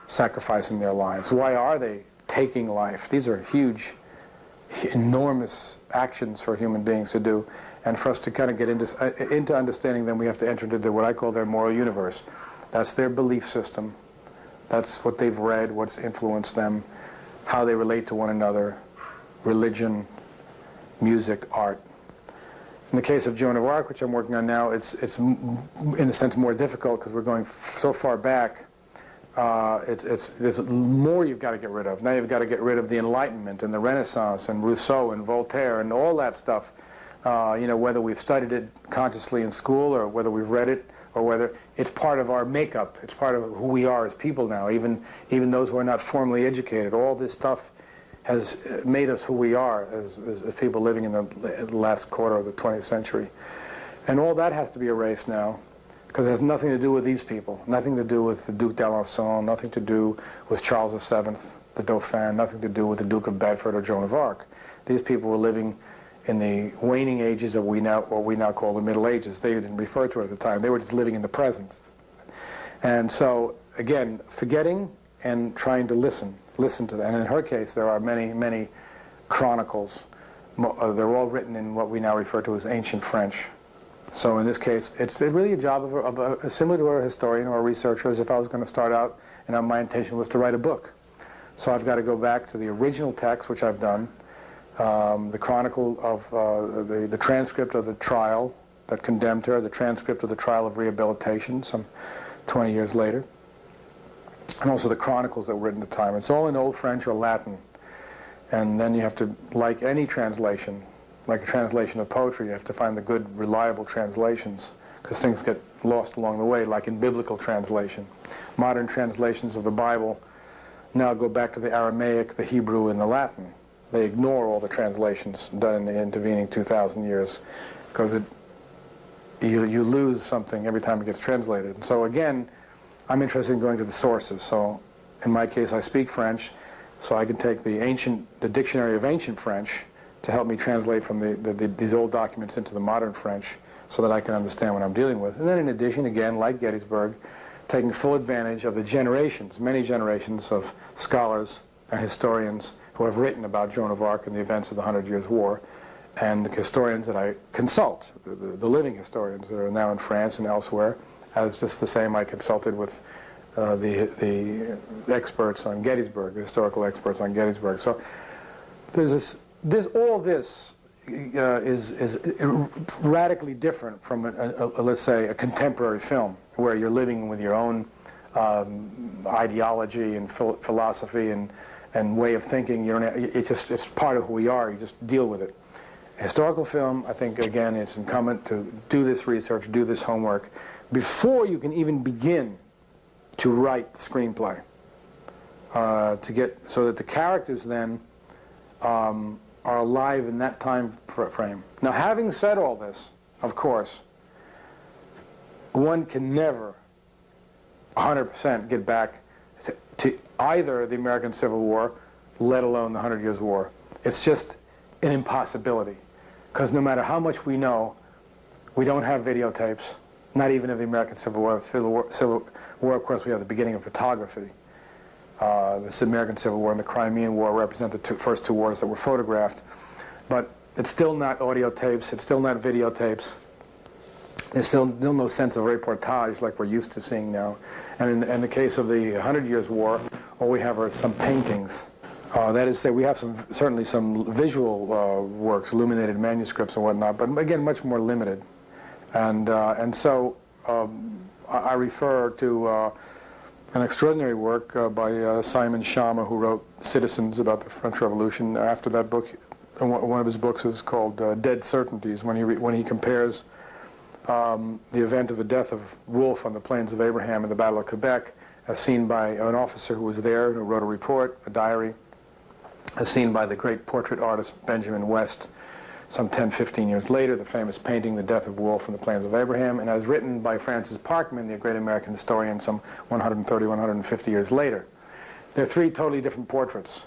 sacrificing their lives? Why are they taking life? These are huge, enormous actions for human beings to do, and for us to kind of get into understanding them, we have to enter into what I call their moral universe. That's their belief system. That's what they've read, what's influenced them, how they relate to one another, religion, music, art. In the case of Joan of Arc, which I'm working on now, it's in a sense more difficult because we're going so far back. There's more you've got to get rid of. Now you've got to get rid of the Enlightenment and the Renaissance and Rousseau and Voltaire and all that stuff. Whether we've studied it consciously in school or whether we've read it or whether it's part of our makeup. It's part of who we are as people now, even those who are not formally educated. All this stuff has made us who we are as people living in the last quarter of the 20th century. And all that has to be erased now, because it has nothing to do with these people, nothing to do with the Duc d'Alençon, nothing to do with Charles VII, the Dauphin, nothing to do with the Duke of Bedford or Joan of Arc. These people were living in the waning ages of what we now call the Middle Ages. They didn't refer to it at the time. They were just living in the present. And so, again, forgetting and trying to listen to that. And in her case, there are many, many chronicles. They're all written in what we now refer to as ancient French. So in this case, it's really a job of similar to a historian or a researcher, as if I was going to start out and my intention was to write a book. So I've got to go back to the original text, which I've done, the chronicle of the transcript of the trial that condemned her, the transcript of the trial of rehabilitation some 20 years later, and also the chronicles that were written at the time. It's all in Old French or Latin. And then you have to, like any translation, like a translation of poetry, you have to find the good, reliable translations, because things get lost along the way, like in biblical translation. Modern translations of the Bible now go back to the Aramaic, the Hebrew, and the Latin. They ignore all the translations done in the intervening 2,000 years, because you lose something every time it gets translated. And so again, I'm interested in going to the sources. So in my case, I speak French, so I can take the dictionary of ancient French to help me translate from these old documents into the modern French so that I can understand what I'm dealing with. And then in addition, again, like Gettysburg, taking full advantage of the generations, many generations of scholars and historians who have written about Joan of Arc and the events of the 100 Years' War, and the historians that I consult, the living historians that are now in France and elsewhere, as just the same I consulted with the experts on Gettysburg, the historical experts on Gettysburg. So there's all this is radically different from, let's say, a contemporary film where you're living with your own ideology and philosophy and way of thinking. You don't have, it's part of who we are. You just deal with it. Historical film, I think, again, it's incumbent to do this research, do this homework before you can even begin to write the screenplay, to get so that the characters then are alive in that time frame. Now, having said all this, of course, one can never 100% get back to either the American Civil War, let alone the 100 Years' War. It's just an impossibility, because no matter how much we know, we don't have videotapes, not even of the American Civil War. Civil War, of course, we have the beginning of photography. The American Civil War and the Crimean War represent the first two wars that were photographed. But it's still not audio tapes, it's still not videotapes. There's still no sense of reportage like we're used to seeing now. And in the case of the 100 Years' War, all we have are some paintings. That is to say, we have certainly some visual works, illuminated manuscripts and whatnot, but again, much more limited. And so I refer to an extraordinary work by Simon Schama, who wrote Citizens about the French Revolution. After that book, one of his books is called Dead Certainties, when he compares the event of the death of Wolfe on the plains of Abraham in the Battle of Quebec, as seen by an officer who was there, who wrote a report, a diary, as seen by the great portrait artist Benjamin West some 10, 15 years later, the famous painting, The Death of Wolfe on the Plains of Abraham, and as written by Francis Parkman, the great American historian, some 130, 150 years later. They're three totally different portraits.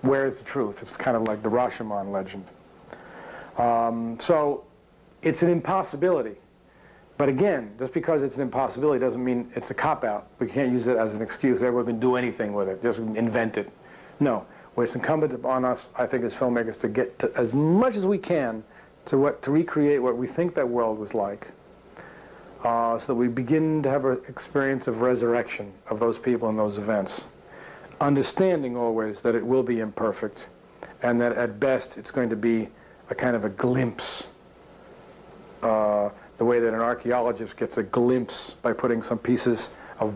Where is the truth? It's kind of like the Rashomon legend. So it's an impossibility. But again, just because it's an impossibility doesn't mean it's a cop-out. We can't use it as an excuse. Everyone can do anything with it, just invent it. No. Well, it's incumbent upon us, I think, as filmmakers, to get to, as much as we can to recreate what we think that world was like, so that we begin to have an experience of resurrection of those people and those events, understanding always that it will be imperfect, and that at best it's going to be a kind of a glimpse, the way that an archaeologist gets a glimpse by putting some pieces of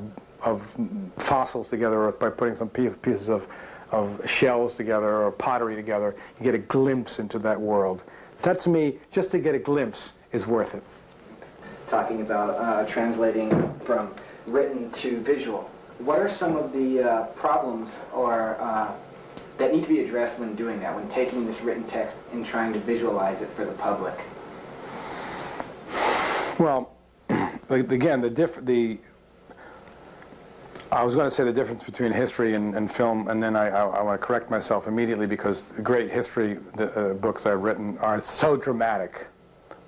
fossils together, or by putting some pieces of shells together or pottery together. You get a glimpse into that world. That, to me, just to get a glimpse is worth it. Talking about translating from written to visual, what are some of the problems or that need to be addressed when doing that, when taking this written text and trying to visualize it for the public? Well, again, I was going to say the difference between history and film, and then I want to correct myself immediately, because the great history books I've written are so dramatic.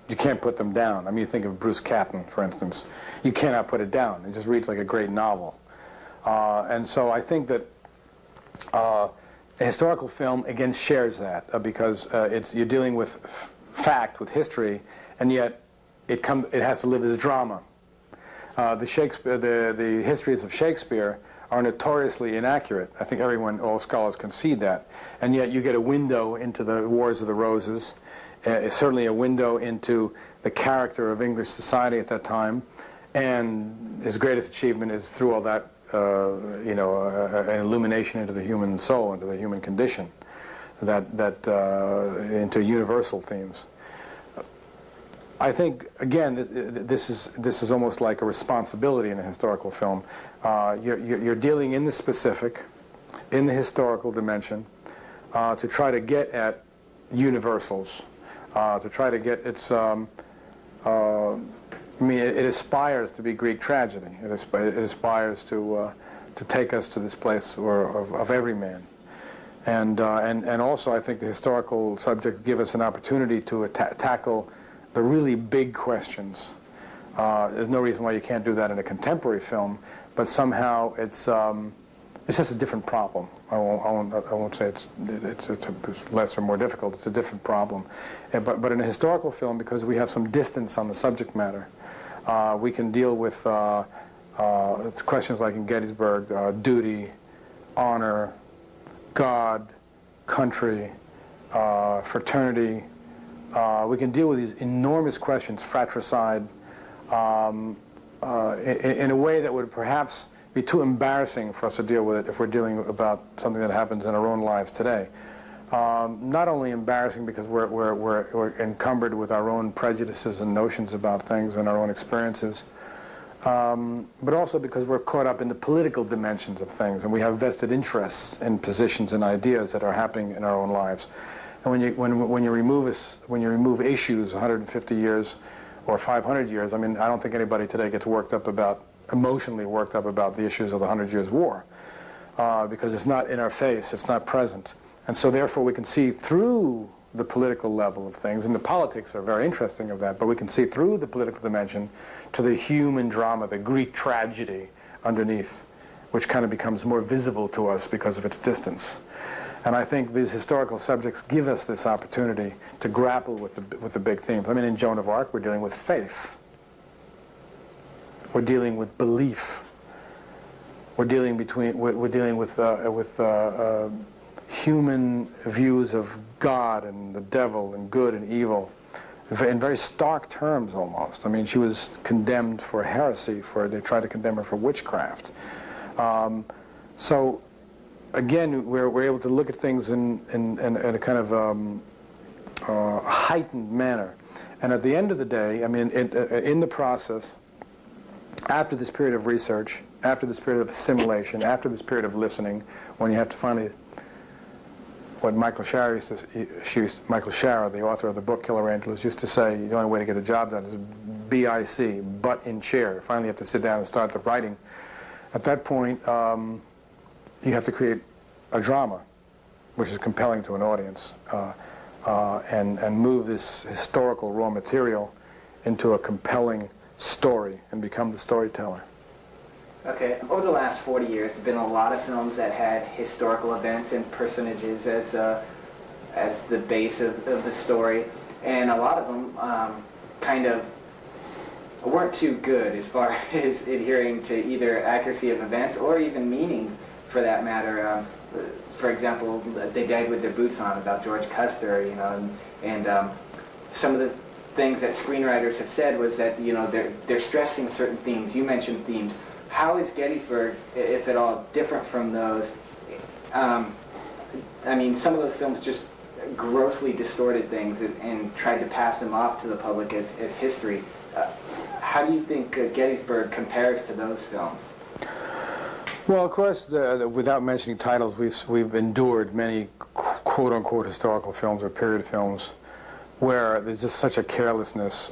You can't put them down. I mean, you think of Bruce Catton, for instance. You cannot put it down. It just reads like a great novel. And so I think that a historical film, again, shares that, because you're dealing with fact, with history, and yet it has to live as drama. The histories of Shakespeare are notoriously inaccurate. I think all scholars concede that. And yet you get a window into the Wars of the Roses, certainly a window into the character of English society at that time, and his greatest achievement is through all that, an illumination into the human soul, into the human condition, into universal themes. I think, again, this is almost like a responsibility in a historical film. You're dealing in the specific, in the historical dimension, to try to get at universals, to try to get its. It aspires to be Greek tragedy. It aspires to take us to this place of every man. And also, I think the historical subjects give us an opportunity to tackle the really big questions. There's no reason why you can't do that in a contemporary film, but somehow it's just a different problem. I won't say it's less or more difficult. It's a different problem. But in a historical film, because we have some distance on the subject matter, we can deal with it's questions like in Gettysburg, duty, honor, God, country, fraternity. We can deal with these enormous questions, fratricide, in a way that would perhaps be too embarrassing for us to deal with it if we're dealing about something that happens in our own lives today. Not only embarrassing because we're encumbered with our own prejudices and notions about things and our own experiences, but also because we're caught up in the political dimensions of things, and we have vested interests in positions and ideas that are happening in our own lives. And when you remove issues 150 years or 500 years, I mean, I don't think anybody today gets emotionally worked up about the issues of the 100 Years' War, because it's not in our face, it's not present. And so therefore we can see through the political level of things, and the politics are very interesting of that, but we can see through the political dimension to the human drama, the Greek tragedy underneath, which kind of becomes more visible to us because of its distance. And I think these historical subjects give us this opportunity to grapple with the big themes. I mean, in Joan of Arc, we're dealing with faith. We're dealing with belief. We're dealing with human views of God and the devil and good and evil, in very stark terms almost. I mean, she was condemned for heresy, they tried to condemn her for witchcraft. So again, we're able to look at things in a kind of heightened manner. And at the end of the day, I mean, in the process, after this period of research, after this period of assimilation, after this period of listening, when you have to finally, what Michael Shara, the author of the book Killer Angels, used to say, the only way to get the job done is BIC, butt in chair. Finally you have to sit down and start the writing. At that point, you have to create a drama, which is compelling to an audience, and move this historical raw material into a compelling story and become the storyteller. Okay, over the last 40 years, there have been a lot of films that had historical events and personages as the base of the story, and a lot of them kind of weren't too good as far as adhering to either accuracy of events or even meaning, for that matter. For example, They Died with Their Boots On, about George Custer, you know, and some of the things that screenwriters have said was that, you know, they're stressing certain themes. You mentioned themes. How is Gettysburg, if at all, different from those? I mean, some of those films just grossly distorted things and tried to pass them off to the public as history. How do you think Gettysburg compares to those films? Well, of course, without mentioning titles, we've endured many quote-unquote historical films or period films where there's just such a carelessness.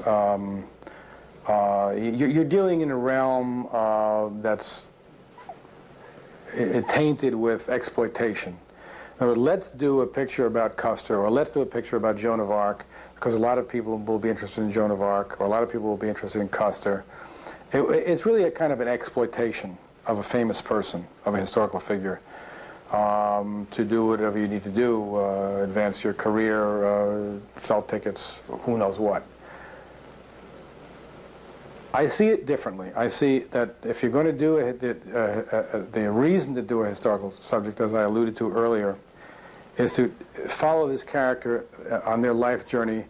You're dealing in a realm that's tainted with exploitation. Now, let's do a picture about Custer, or let's do a picture about Joan of Arc, because a lot of people will be interested in Joan of Arc, or a lot of people will be interested in Custer. It's really a kind of an exploitation of a famous person, of a historical figure, to do whatever you need to do, advance your career, sell tickets, who knows what. I see it differently. I see that if you're going to do the reason to do a historical subject, as I alluded to earlier, is to follow this character on their life journey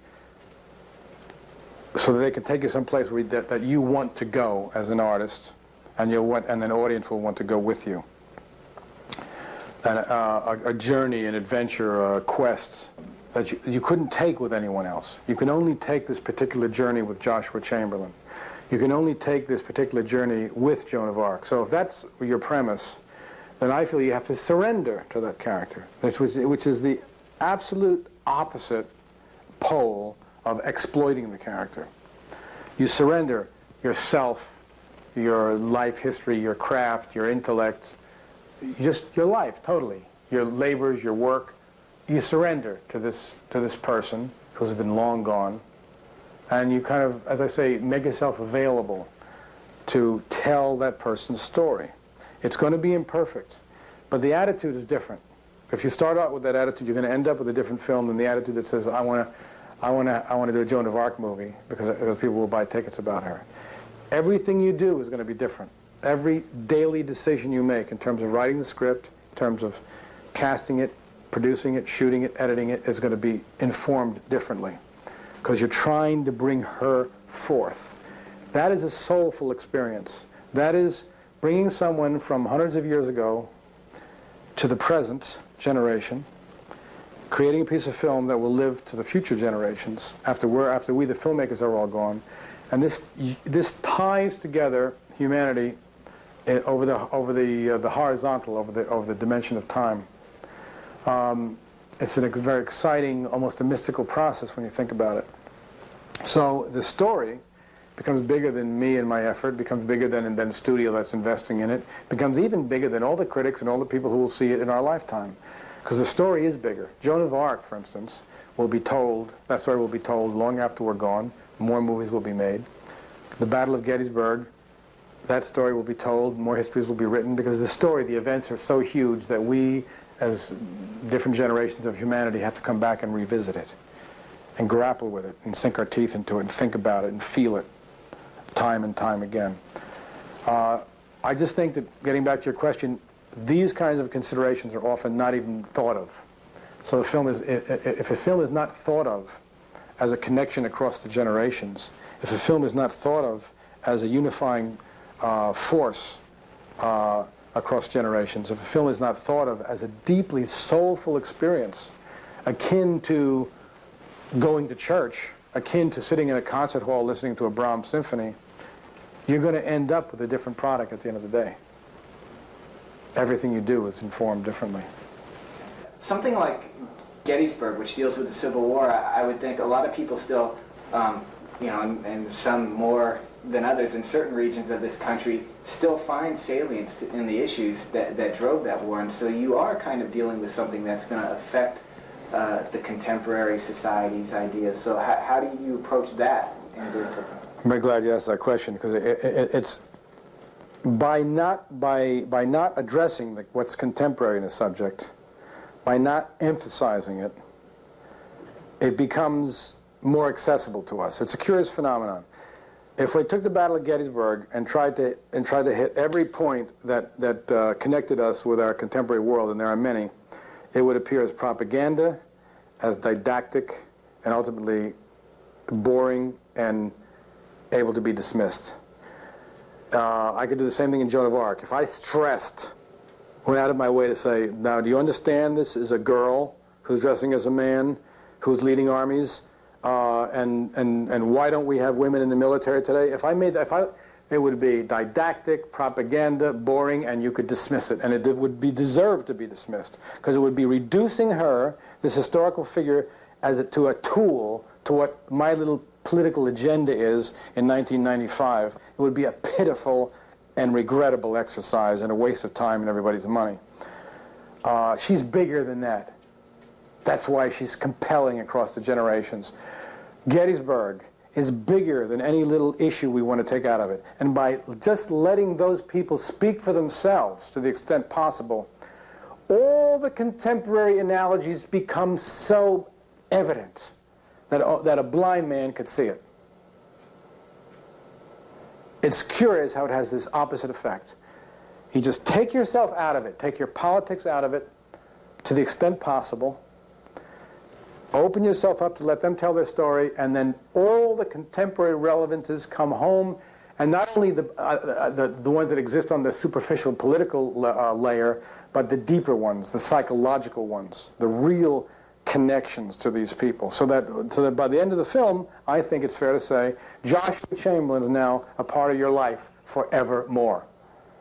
so that they can take you someplace that you want to go as an artist, and an audience will want to go with you. And a journey, an adventure, a quest that you couldn't take with anyone else. You can only take this particular journey with Joshua Chamberlain. You can only take this particular journey with Joan of Arc. So if that's your premise, then I feel you have to surrender to that character, which is the absolute opposite pole of exploiting the character. You surrender yourself, your life history, your craft, your intellect, just your life, totally. Your labors, your work. You surrender to this person who's been long gone. And you kind of, as I say, make yourself available to tell that person's story. It's going to be imperfect, but the attitude is different. If you start out with that attitude, you're going to end up with a different film than the attitude that says, I want to do a Joan of Arc movie because people will buy tickets about her. Everything you do is going to be different. Every daily decision you make in terms of writing the script, in terms of casting it, producing it, shooting it, editing it, is going to be informed differently, because you're trying to bring her forth. That is a soulful experience. That is bringing someone from hundreds of years ago to the present generation, creating a piece of film that will live to the future generations after we, the filmmakers, are all gone. And this ties together humanity over the horizontal, over the dimension of time. It's a very exciting, almost a mystical process when you think about it. So the story becomes bigger than me and my effort, becomes bigger than the studio that's investing in it, becomes even bigger than all the critics and all the people who will see it in our lifetime. Because the story is bigger. Joan of Arc, for instance, that story will be told long after we're gone. More movies will be made. The Battle of Gettysburg, that story will be told, more histories will be written, because the events are so huge that we, as different generations of humanity, have to come back and revisit it and grapple with it and sink our teeth into it and think about it and feel it time and time again. I just think that, getting back to your question, these kinds of considerations are often not even thought of. So if a film is not thought of as a connection across the generations, if a film is not thought of as a unifying force across generations, if a film is not thought of as a deeply soulful experience, akin to going to church, akin to sitting in a concert hall listening to a Brahms symphony, you're going to end up with a different product at the end of the day. Everything you do is informed differently. Something like Gettysburg, which deals with the Civil War, I would think a lot of people still, and some more than others in certain regions of this country, still find salience in the issues that drove that war. And so you are kind of dealing with something that's going to affect the contemporary society's ideas. So how do you approach that in doing something? I'm very glad you asked that question, because it's by not addressing what's contemporary in a subject, by not emphasizing it, it becomes more accessible to us. It's a curious phenomenon. If we took the Battle of Gettysburg and tried to hit every point that connected us with our contemporary world, and there are many, it would appear as propaganda, as didactic, and ultimately boring and able to be dismissed. I could do the same thing in Joan of Arc. If I went out of my way to say, now, do you understand this is a girl who's dressing as a man, who's leading armies, and why don't we have women in the military today? It would be didactic, propaganda, boring, and you could dismiss it, and it would be deserved to be dismissed, because it would be reducing her, this historical figure, to a tool to what my little political agenda is in 1995. It would be a pitiful and regrettable exercise and a waste of time and everybody's money. She's bigger than that. That's why she's compelling across the generations. Gettysburg is bigger than any little issue we want to take out of it. And by just letting those people speak for themselves to the extent possible, all the contemporary analogies become so evident that a blind man could see it. It's curious how it has this opposite effect. You just take yourself out of it, take your politics out of it to the extent possible, open yourself up to let them tell their story, and then all the contemporary relevances come home, and not only the ones that exist on the superficial political layer, but the deeper ones, the psychological ones, the real connections to these people. So that by the end of the film, I think it's fair to say, Joshua Chamberlain is now a part of your life forevermore.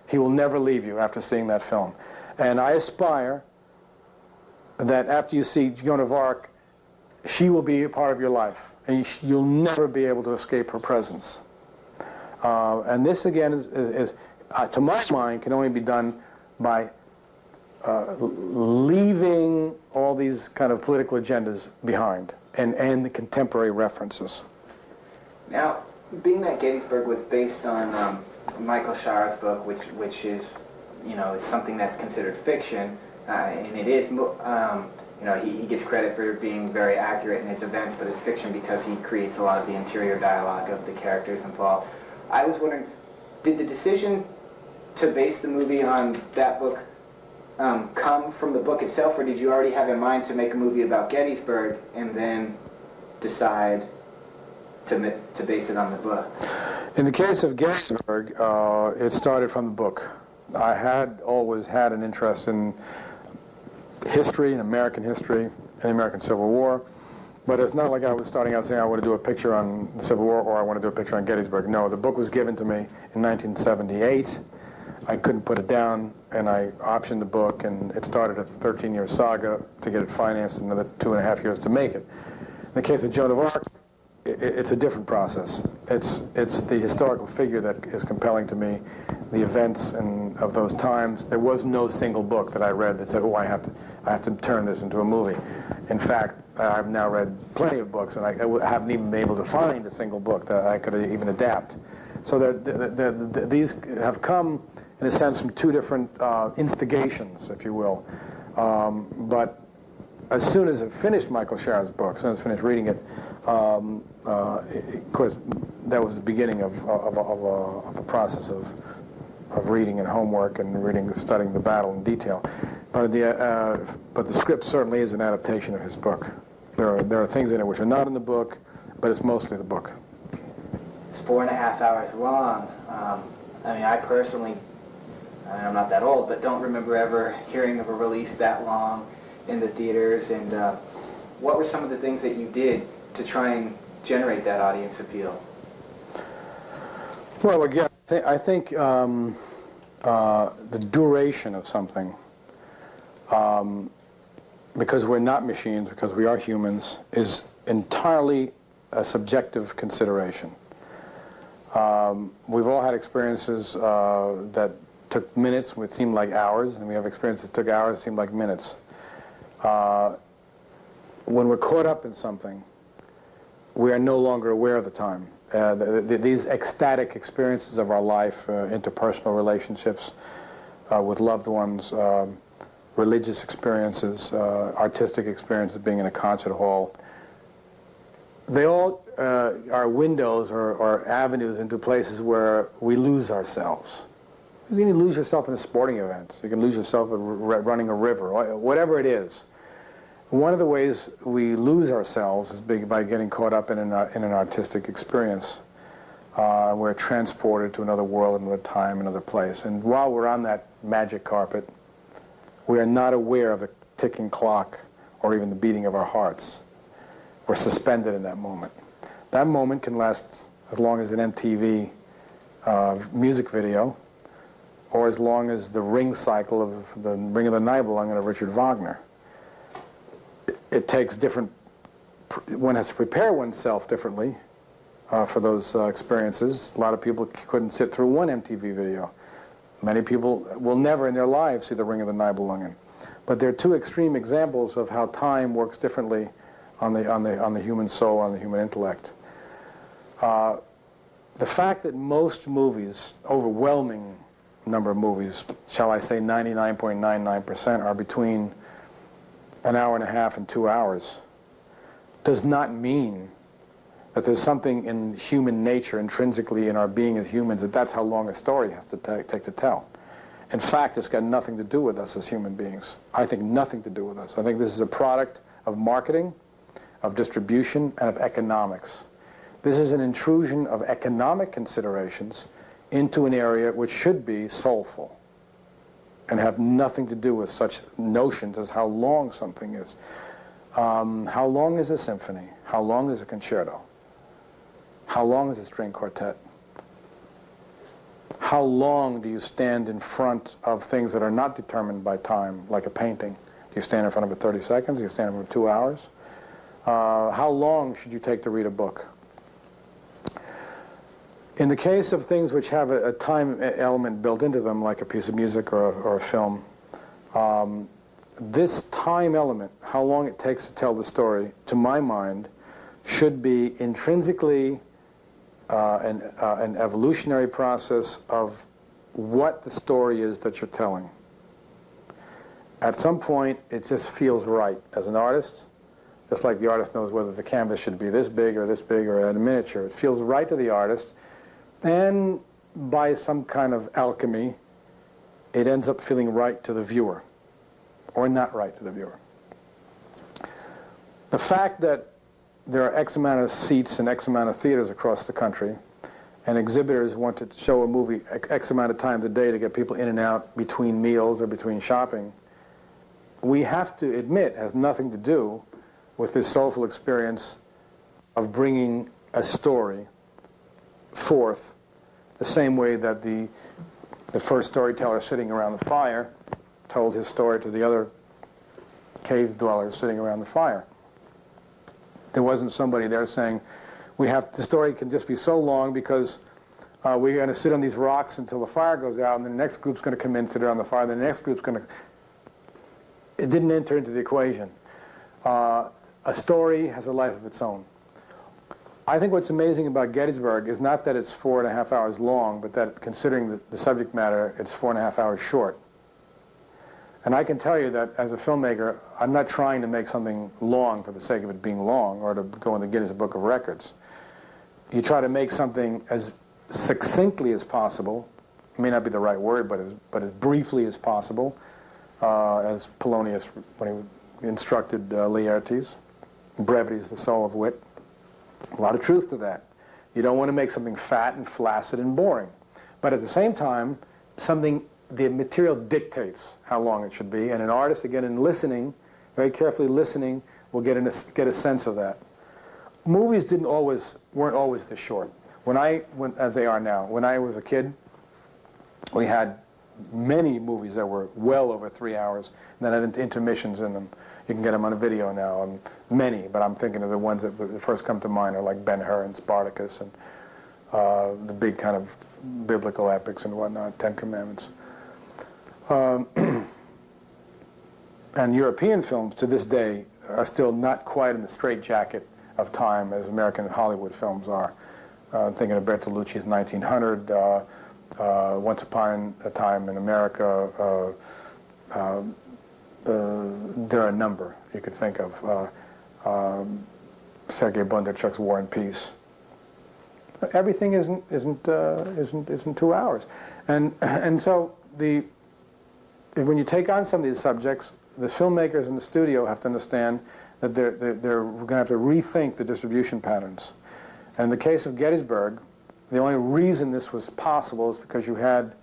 He will never leave you after seeing that film. And I aspire that after you see Joan of Arc, she will be a part of your life, and you'll never be able to escape her presence. And this, again, is to my mind, can only be done by leaving all these kind of political agendas behind and the contemporary references. Now, being that Gettysburg was based on Michael Shar's book, which is, it's something that's considered fiction, and it is, he gets credit for being very accurate in his events, but it's fiction because he creates a lot of the interior dialogue of the characters involved. I was wondering, did the decision to base the movie on that book come from the book itself, or did you already have in mind to make a movie about Gettysburg and then decide to base it on the book? In the case of Gettysburg, it started from the book. I had always had an interest in history, in American history, and the American Civil War, but it's not like I was starting out saying I want to do a picture on the Civil War or I want to do a picture on Gettysburg. No, the book was given to me in 1978. I couldn't put it down, and I optioned the book, and it started a 13-year saga to get it financed, another 2.5 years to make it. In the case of Joan of Arc, it's a different process. It's the historical figure that is compelling to me, the events of those times. There was no single book that I read that said, oh, I have to turn this into a movie. In fact, I've now read plenty of books, and I haven't even been able to find a single book that I could even adapt. So these have come, in a sense, from two different instigations, if you will. But as soon as I finished Michael Shar's book, as soon as I finished reading it, of course, that was the beginning of a process of reading and homework and studying the battle in detail. But the script certainly is an adaptation of his book. There are things in it which are not in the book, but it's mostly the book. It's 4.5 hours long. I mean, I personally, I'm not that old, but don't remember ever hearing of a release that long in the theaters. And what were some of the things that you did to try and generate that audience appeal? Well, again, I think the duration of something, because we're not machines, because we are humans, is entirely a subjective consideration. We've all had experiences that took minutes, which seemed like hours, and we have experiences that took hours, seemed like minutes. When we're caught up in something, we are no longer aware of the time. These ecstatic experiences of our life, interpersonal relationships with loved ones, religious experiences, artistic experiences, being in a concert hall, they all are windows or avenues into places where we lose ourselves. You can lose yourself in a sporting event. You can lose yourself running a river, whatever it is. One of the ways we lose ourselves is by getting caught up in an artistic experience. We're transported to another world, another time, another place. And while we're on that magic carpet, we are not aware of the ticking clock or even the beating of our hearts. We're suspended in that moment. That moment can last as long as an MTV music video, or as long as the Ring cycle of the Ring of the Nibelungen of Richard Wagner. It takes different, one has to prepare oneself differently for those experiences. A lot of people couldn't sit through one MTV video. Many people will never in their lives see the Ring of the Nibelungen. But there are two extreme examples of how time works differently on the human soul, on the human intellect. The fact that most movies, overwhelming number of movies, shall I say 99.99%, are between an hour and a half and 2 hours, does not mean that there's something in human nature, intrinsically in our being as humans, that's how long a story has to take to tell. In fact, it's got nothing to do with us as human beings. I think nothing to do with us. I think this is a product of marketing, of distribution, and of economics. This is an intrusion of economic considerations into an area which should be soulful and have nothing to do with such notions as how long something is. How long is a symphony? How long is a concerto? How long is a string quartet? How long do you stand in front of things that are not determined by time, like a painting? Do you stand in front of it 30 seconds? Do you stand in front of it 2 hours? How long should you take to read a book? In the case of things which have a time element built into them, like a piece of music or a film, this time element, how long it takes to tell the story, to my mind, should be intrinsically an evolutionary process of what the story is that you're telling. At some point, it just feels right. As an artist, just like the artist knows whether the canvas should be this big or a miniature, it feels right to the artist, and by some kind of alchemy, it ends up feeling right to the viewer, or not right to the viewer. The fact that there are X amount of seats and X amount of theaters across the country, and exhibitors want to show a movie X amount of times a day to get people in and out between meals or between shopping, we have to admit has nothing to do with this soulful experience of bringing a story forth the same way that the first storyteller sitting around the fire told his story to the other cave dwellers sitting around the fire. There wasn't somebody there saying, the story can just be so long because we're going to sit on these rocks until the fire goes out, and the next group's going to come in, sit around the fire, then the next group's going to... It didn't enter into the equation. A story has a life of its own. I think what's amazing about Gettysburg is not that it's 4.5 hours long, but that considering the subject matter, it's 4.5 hours short. And I can tell you that as a filmmaker, I'm not trying to make something long for the sake of it being long or to go in the Guinness Book of Records. You try to make something as succinctly as possible, may not be the right word, but as briefly as possible, as Polonius, when he instructed Laertes. brevity is the soul of wit. A lot of truth to that. You don't want to make something fat and flaccid and boring. But at the same time, the material dictates how long it should be, and an artist, again, in listening, very carefully listening, will get a sense of that. Movies weren't always this short. As they are now. When I was a kid, we had many movies that were well over 3 hours, and that had intermissions in them. You can get them on a video now, many, but I'm thinking of the ones that first come to mind are like Ben-Hur and Spartacus and the big kind of biblical epics and whatnot, Ten Commandments. And European films, to this day, are still not quite in the straitjacket of time as American Hollywood films are. Thinking of Bertolucci's 1900, Once Upon a Time in America. There are a number you could think of. Sergei Bondarchuk's War and Peace. Everything isn't 2 hours, and so when you take on some of these subjects, the filmmakers in the studio have to understand that they're going to have to rethink the distribution patterns. And in the case of Gettysburg, the only reason this was possible is because you had,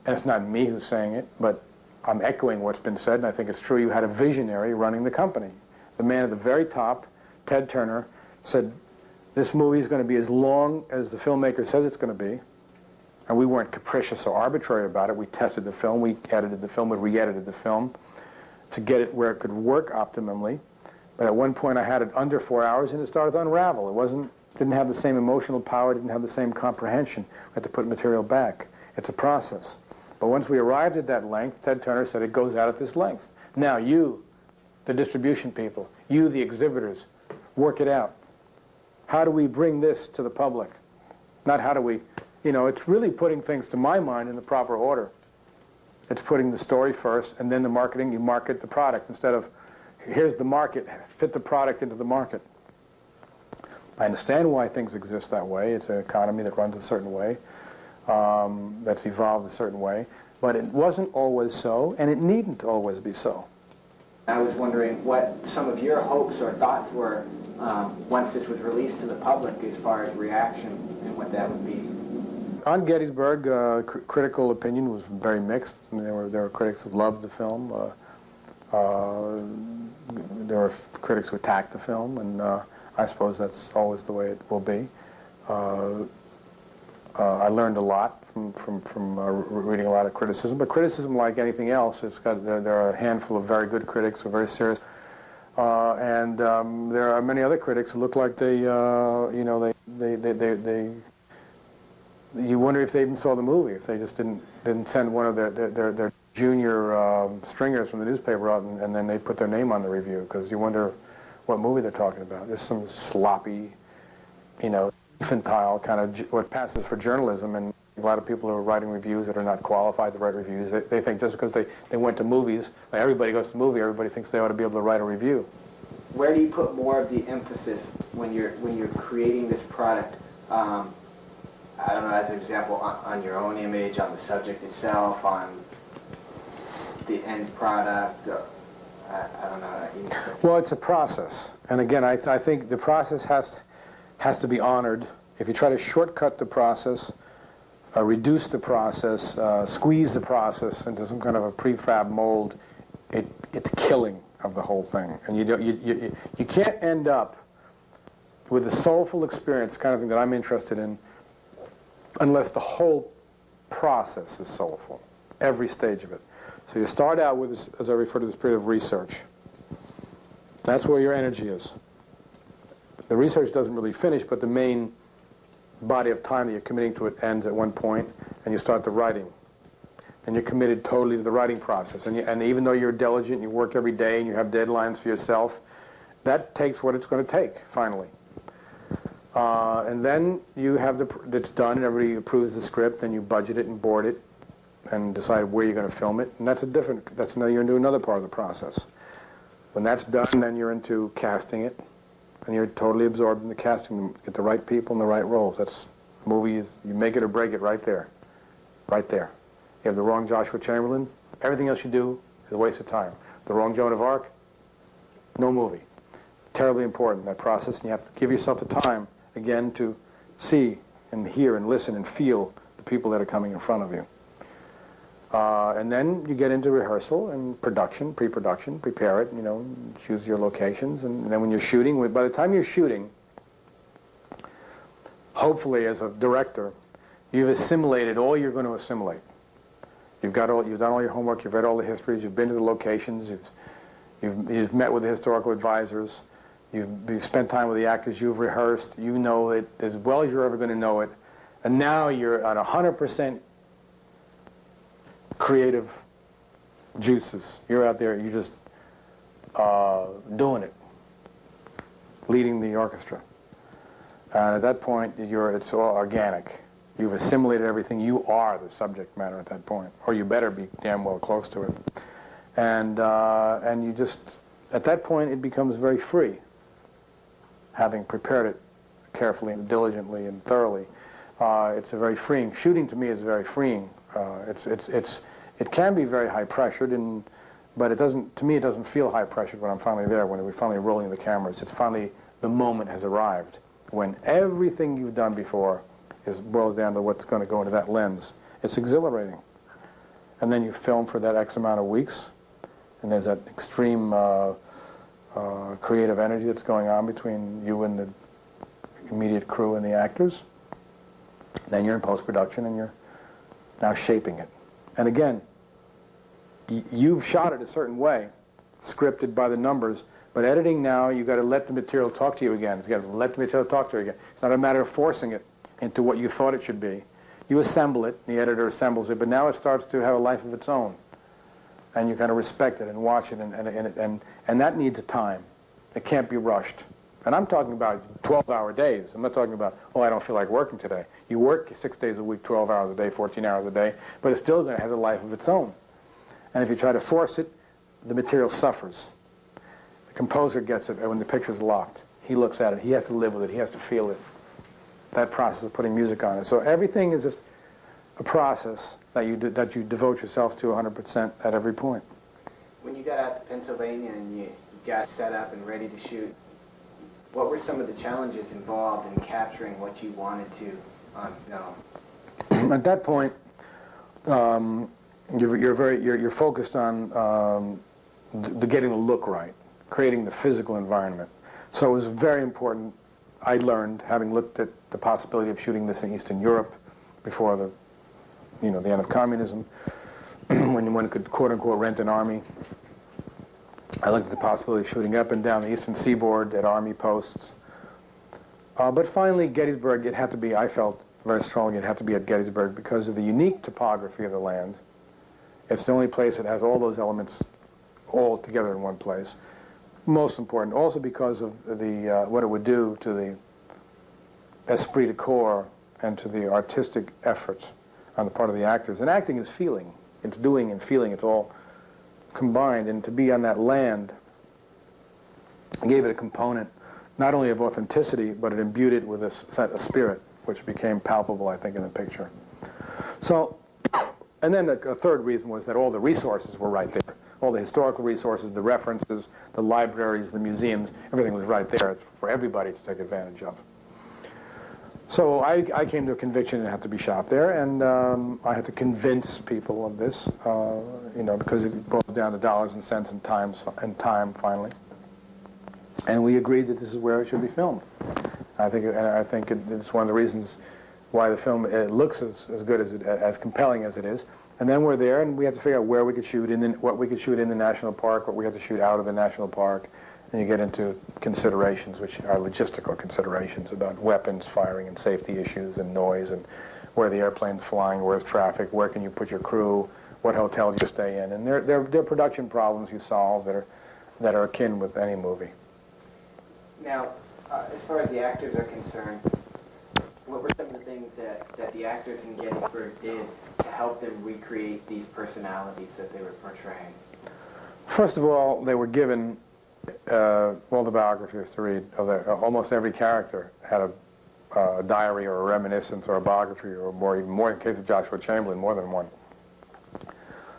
and it's not me who's saying it, but I'm echoing what's been said, and I think it's true, you had a visionary running the company. The man at the very top, Ted Turner, said, this movie is going to be as long as the filmmaker says it's going to be. And we weren't capricious or arbitrary about it. We tested the film, we edited the film, we re-edited the film to get it where it could work optimally. But at one point I had it under 4 hours and it started to unravel. Didn't have the same emotional power, didn't have the same comprehension. We had to put material back. It's a process. But once we arrived at that length, Ted Turner said it goes out at this length. Now you, the distribution people, you, the exhibitors, work it out. How do we bring this to the public? Not how do we, it's really putting things, to my mind, in the proper order. It's putting the story first, and then the marketing, you market the product, instead of, here's the market, fit the product into the market. I understand why things exist that way. It's an economy that runs a certain way, that's evolved a certain way, but it wasn't always so, and it needn't always be so. I was wondering what some of your hopes or thoughts were once this was released to the public as far as reaction and what that would be. On Gettysburg, critical opinion was very mixed. I mean, there were critics who loved the film. There were critics who attacked the film, and I suppose that's always the way it will be. I learned a lot from reading a lot of criticism, but criticism, like anything else, there are a handful of very good critics who are very serious, and there are many other critics who look like you wonder if they even saw the movie, if they just didn't send one of their junior stringers from the newspaper out and then they put their name on the review, because you wonder what movie they're talking about. There's some sloppy, infantile kind of what passes for journalism, and a lot of people are writing reviews that are not qualified to write reviews. They think just because they went to movies, like everybody goes to the movie, everybody thinks they ought to be able to write a review. Where do you put more of the emphasis when you're creating this product? I don't know, as an example, on your own image, on the subject itself, on the end product? I don't know. Well, it's a process, and again, I think the process has to be honored. If you try to shortcut the process, reduce the process, squeeze the process into some kind of a prefab mold, it's killing of the whole thing. And you can't end up with a soulful experience, the kind of thing that I'm interested in, unless the whole process is soulful, every stage of it. So you start out with this, as I refer to this period of research. That's where your energy is. The research doesn't really finish, but the main body of time that you're committing to it ends at one point, and you start the writing. And you're committed totally to the writing process. And even though you're diligent, you work every day, and you have deadlines for yourself, that takes what it's going to take, finally. And then you have it's done, and everybody approves the script, and you budget it and board it, and decide where you're going to film it. And you're into another part of the process. When that's done, then you're into casting it, and you're totally absorbed in the casting. Get the right people in the right roles. That's you make it or break it right there. Right there. You have the wrong Joshua Chamberlain, everything else you do is a waste of time. The wrong Joan of Arc, no movie. terribly important, that process, and you have to give yourself the time, again, to see and hear and listen and feel the people that are coming in front of you. And then you get into rehearsal and production, pre-production, prepare it, choose your locations, and then when you're shooting, by the time you're shooting, hopefully as a director, you've assimilated all you're going to assimilate. You've done all your homework, you've read all the histories, you've been to the locations, you've met with the historical advisors, you've spent time with the actors, you've rehearsed, you know it as well as you're ever going to know it, and now you're at 100% creative juices. You're out there, you're just doing it, leading the orchestra. And at that point, it's all organic. You've assimilated everything. You are the subject matter at that point, or you better be damn well close to it. And you just, at that point, it becomes very free, having prepared it carefully and diligently and thoroughly. It's a very freeing. Shooting to me is very freeing. It can be very high pressured, but it doesn't. To me, it doesn't feel high pressured when I'm finally there. When we're finally rolling the cameras, it's finally the moment has arrived when everything you've done before boils down to what's going to go into that lens. It's exhilarating. And then you film for that X amount of weeks, and there's that extreme creative energy that's going on between you and the immediate crew and the actors. Then you're in post-production, and you're now shaping it. And again, you've shot it a certain way, scripted by the numbers, but editing now, you've got to let the material talk to you again. You've got to let the material talk to you again. It's not a matter of forcing it into what you thought it should be. You assemble it, the editor assembles it, but now it starts to have a life of its own. And you kind of respect it and watch it, and that needs a time. It can't be rushed. And I'm talking about 12-hour days. I'm not talking about, oh, I don't feel like working today. You work 6 days a week, 12 hours a day, 14 hours a day, but it's still going to have a life of its own. And if you try to force it, the material suffers. The composer gets it when the picture's locked. He looks at it. He has to live with it. He has to feel it. That process of putting music on it. So everything is just a process that you devote yourself to 100% at every point. When you got out to Pennsylvania and you got set up and ready to shoot, what were some of the challenges involved in capturing what you wanted to on film? At that point, you're focused on getting the look right, creating the physical environment. So it was very important. I learned, having looked at the possibility of shooting this in Eastern Europe before the end of communism, when one could quote-unquote rent an army. I looked at the possibility of shooting up and down the eastern seaboard at army posts. But finally, Gettysburg, it had to be, I felt very strongly, it had to be at Gettysburg because of the unique topography of the land. It's the only place that has all those elements all together in one place. Most important, also because of the what it would do to the esprit de corps and to the artistic efforts on the part of the actors. And acting is feeling. It's doing and feeling. It's all combined. And to be on that land gave it a component not only of authenticity, but it imbued it with a spirit, which became palpable, I think, in the picture. So, and then a third reason was that all the resources were right there. All the historical resources, the references, the libraries, the museums, everything was right there for everybody to take advantage of. So I came to a conviction it had to be shot there, and I had to convince people of this, because it boils down to dollars and cents and time finally. And we agreed that this is where it should be filmed. I think it's one of the reasons why the film looks as good as compelling as it is. And then we're there, and we had to figure out where we could shoot, what we could shoot in the national park, what we had to shoot out of the national park. And you get into considerations, which are logistical considerations about weapons, firing, and safety issues, and noise, and where the airplane's flying, where's traffic, where can you put your crew, what hotel do you stay in. And they're production problems you solve that are akin with any movie. Now, as far as the actors are concerned, what were some of the things that the actors in Gettysburg did to help them recreate these personalities that they were portraying? First of all, they were given all the biographies to read. Almost every character had a diary or a reminiscence or a biography, or even more in the case of Joshua Chamberlain, more than one.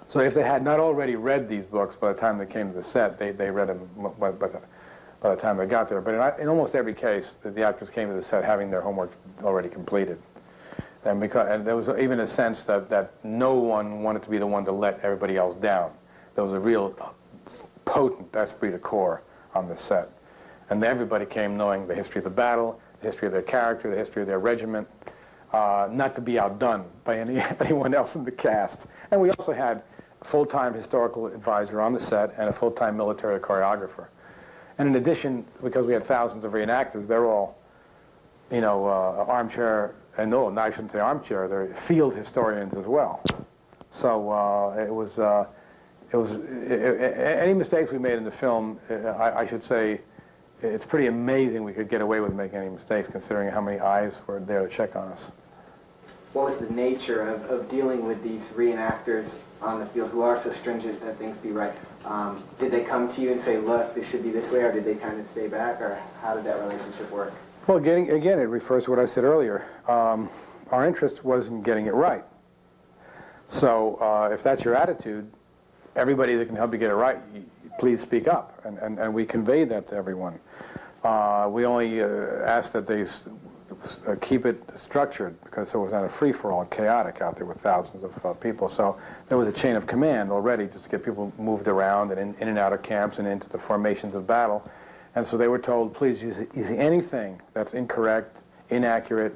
So if they had not already read these books by the time they came to the set, they read them. by the time they got there. But in almost every case, the actors came to the set having their homework already completed. And there was even a sense that no one wanted to be the one to let everybody else down. There was a real potent esprit de corps on the set. And everybody came knowing the history of the battle, the history of their character, the history of their regiment, not to be outdone by anyone else in the cast. And we also had a full-time historical advisor on the set and a full-time military choreographer. And in addition, because we had thousands of reenactors, they're all, you know, armchair, and no, I shouldn't say armchair, they're field historians as well. So any mistakes we made in the film, I should say, it's pretty amazing we could get away with making any mistakes, considering how many eyes were there to check on us. What was the nature of dealing with these reenactors on the field who are so stringent that things be right? Did they come to you and say, look, this should be this way, or did they kind of stay back, or how did that relationship work? Well, again, it refers to what I said earlier. Our interest was in getting it right. So if that's your attitude, everybody that can help you get it right, please speak up. And we convey that to everyone. We only ask that they keep it structured, because it was not a free-for-all, chaotic out there with thousands of people. So there was a chain of command already just to get people moved around and in and out of camps and into the formations of battle. And so they were told, please use anything that's incorrect, inaccurate,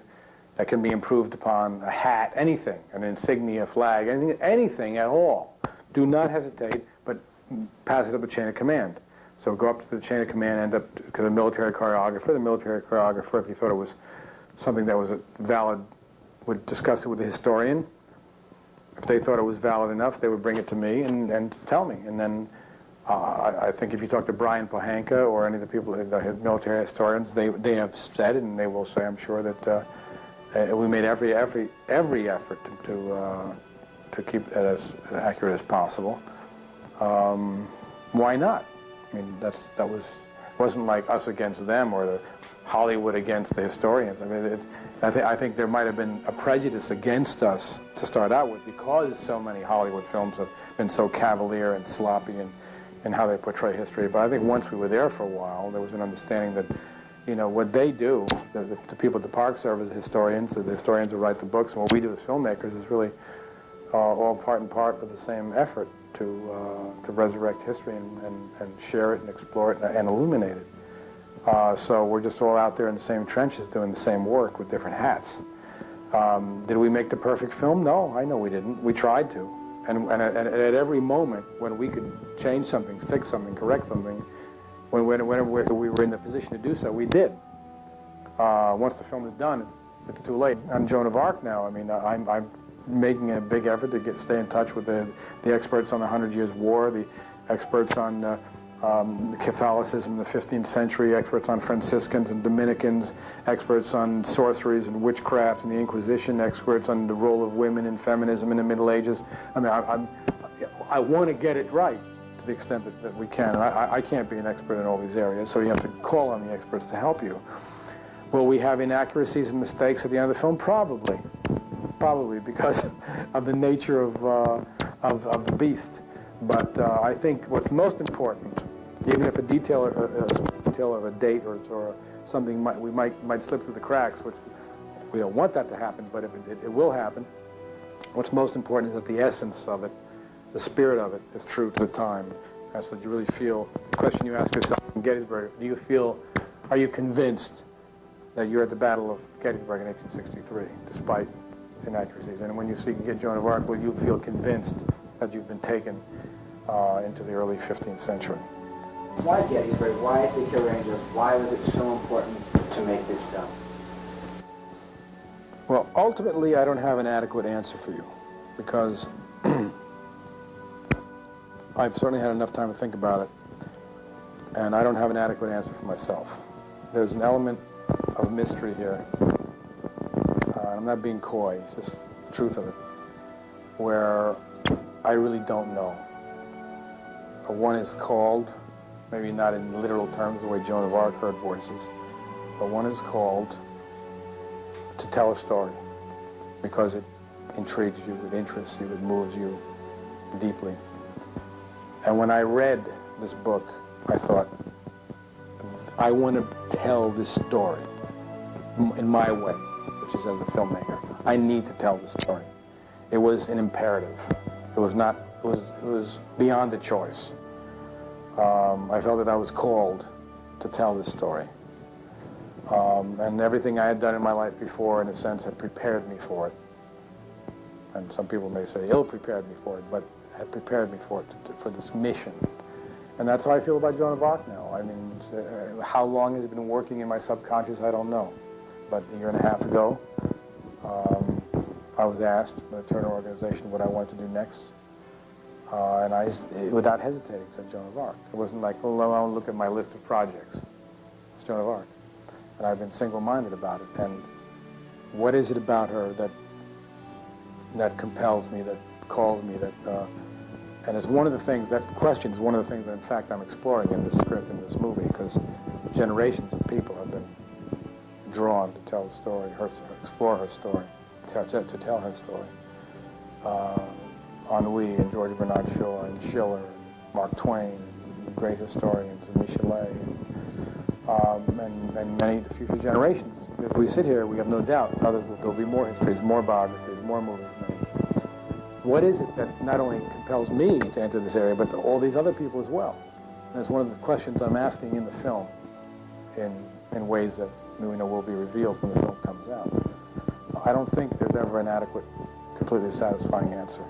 that can be improved upon, a hat, anything, an insignia, flag, anything at all. Do not hesitate, but pass it up a chain of command. So go up to the chain of command, end up to the military choreographer, if he thought it was something that was valid, would discuss it with the historian. If they thought it was valid enough, they would bring it to me and tell me. And then I think if you talk to Brian Pohanka or any of the people, the military historians, they have said, and they will say, I'm sure, that we made every effort to keep it as accurate as possible. Why not? I mean, wasn't like us against them or the Hollywood against the historians. I mean, I think there might have been a prejudice against us to start out with, because so many Hollywood films have been so cavalier and sloppy in how they portray history. But I think once we were there for a while, there was an understanding that, you know, what they do, the people at the Park Service, the historians who write the books, and what we do as filmmakers is really all part and part of the same effort to resurrect history and share it and explore it and illuminate it. So we're just all out there in the same trenches doing the same work with different hats. Did we make the perfect film? No, I know we didn't. We tried to. And at every moment when we could change something, fix something, correct something, whenever we were in the position to do so, we did. Once the film is done, it's too late. I'm Joan of Arc now. I mean, I'm making a big effort to stay in touch with the experts on the 100 Years' War, the experts on Catholicism in the 15th century, experts on Franciscans and Dominicans, experts on sorceries and witchcraft and the Inquisition, experts on the role of women in feminism in the Middle Ages. I mean, I want to get it right to the extent that we can. And I can't be an expert in all these areas, so you have to call on the experts to help you. Will we have inaccuracies and mistakes at the end of the film? Probably. Probably, because of the nature of the beast. But I think what's most important, even if a detail of a date or something might slip through the cracks, which we don't want that to happen, but if it will happen, what's most important is that the essence of it, the spirit of it, is true to the time. That's that you really feel. The question you ask yourself in Gettysburg: are you convinced that you're at the Battle of Gettysburg in 1863, despite inaccuracies? And when you see Joan of Arc, will you feel convinced that you've been taken into the early 15th century? Why Gettysburg? Why the Killer Angels? Why was it so important to make this film? Well, ultimately, I don't have an adequate answer for you, because I've certainly had enough time to think about it, and I don't have an adequate answer for myself. There's an element of mystery here. I'm not being coy, it's just the truth of it, where I really don't know. One is called, maybe not in literal terms the way Joan of Arc heard voices, but one is called to tell a story because it intrigues you, it interests you, it moves you deeply. And when I read this book, I thought, I want to tell this story in my way, which is as a filmmaker. I need to tell this story. It was an imperative. It was not, it was beyond a choice. I felt that I was called to tell this story. And everything I had done in my life before, in a sense, had prepared me for it. And some people may say ill-prepared me for it, but had prepared me for it, for this mission. And that's how I feel about Joan of Arc now. I mean, how long has it been working in my subconscious, I don't know. But a year and a half ago, I was asked by the Turner organization what I wanted to do next. And I, without hesitating, said Joan of Arc. It wasn't like, oh, I'll look at my list of projects. It's Joan of Arc. And I've been single-minded about it. And what is it about her that compels me, that calls me, and it's one of the things, that question is one of the things that, in fact, I'm exploring in this script, in this movie, because generations of people have been drawn to tell the story, explore her story, to tell her story. Ennui and George Bernard Shaw and Schiller and Mark Twain and great historians and Michelet and many future generations. As we sit here, we have no doubt there'll be more histories, more biographies, more movies made. What is it that not only compels me to enter this area, but all these other people as well? And it's one of the questions I'm asking in the film in ways that will be revealed when the film comes out. I don't think there's ever an adequate, completely satisfying answer.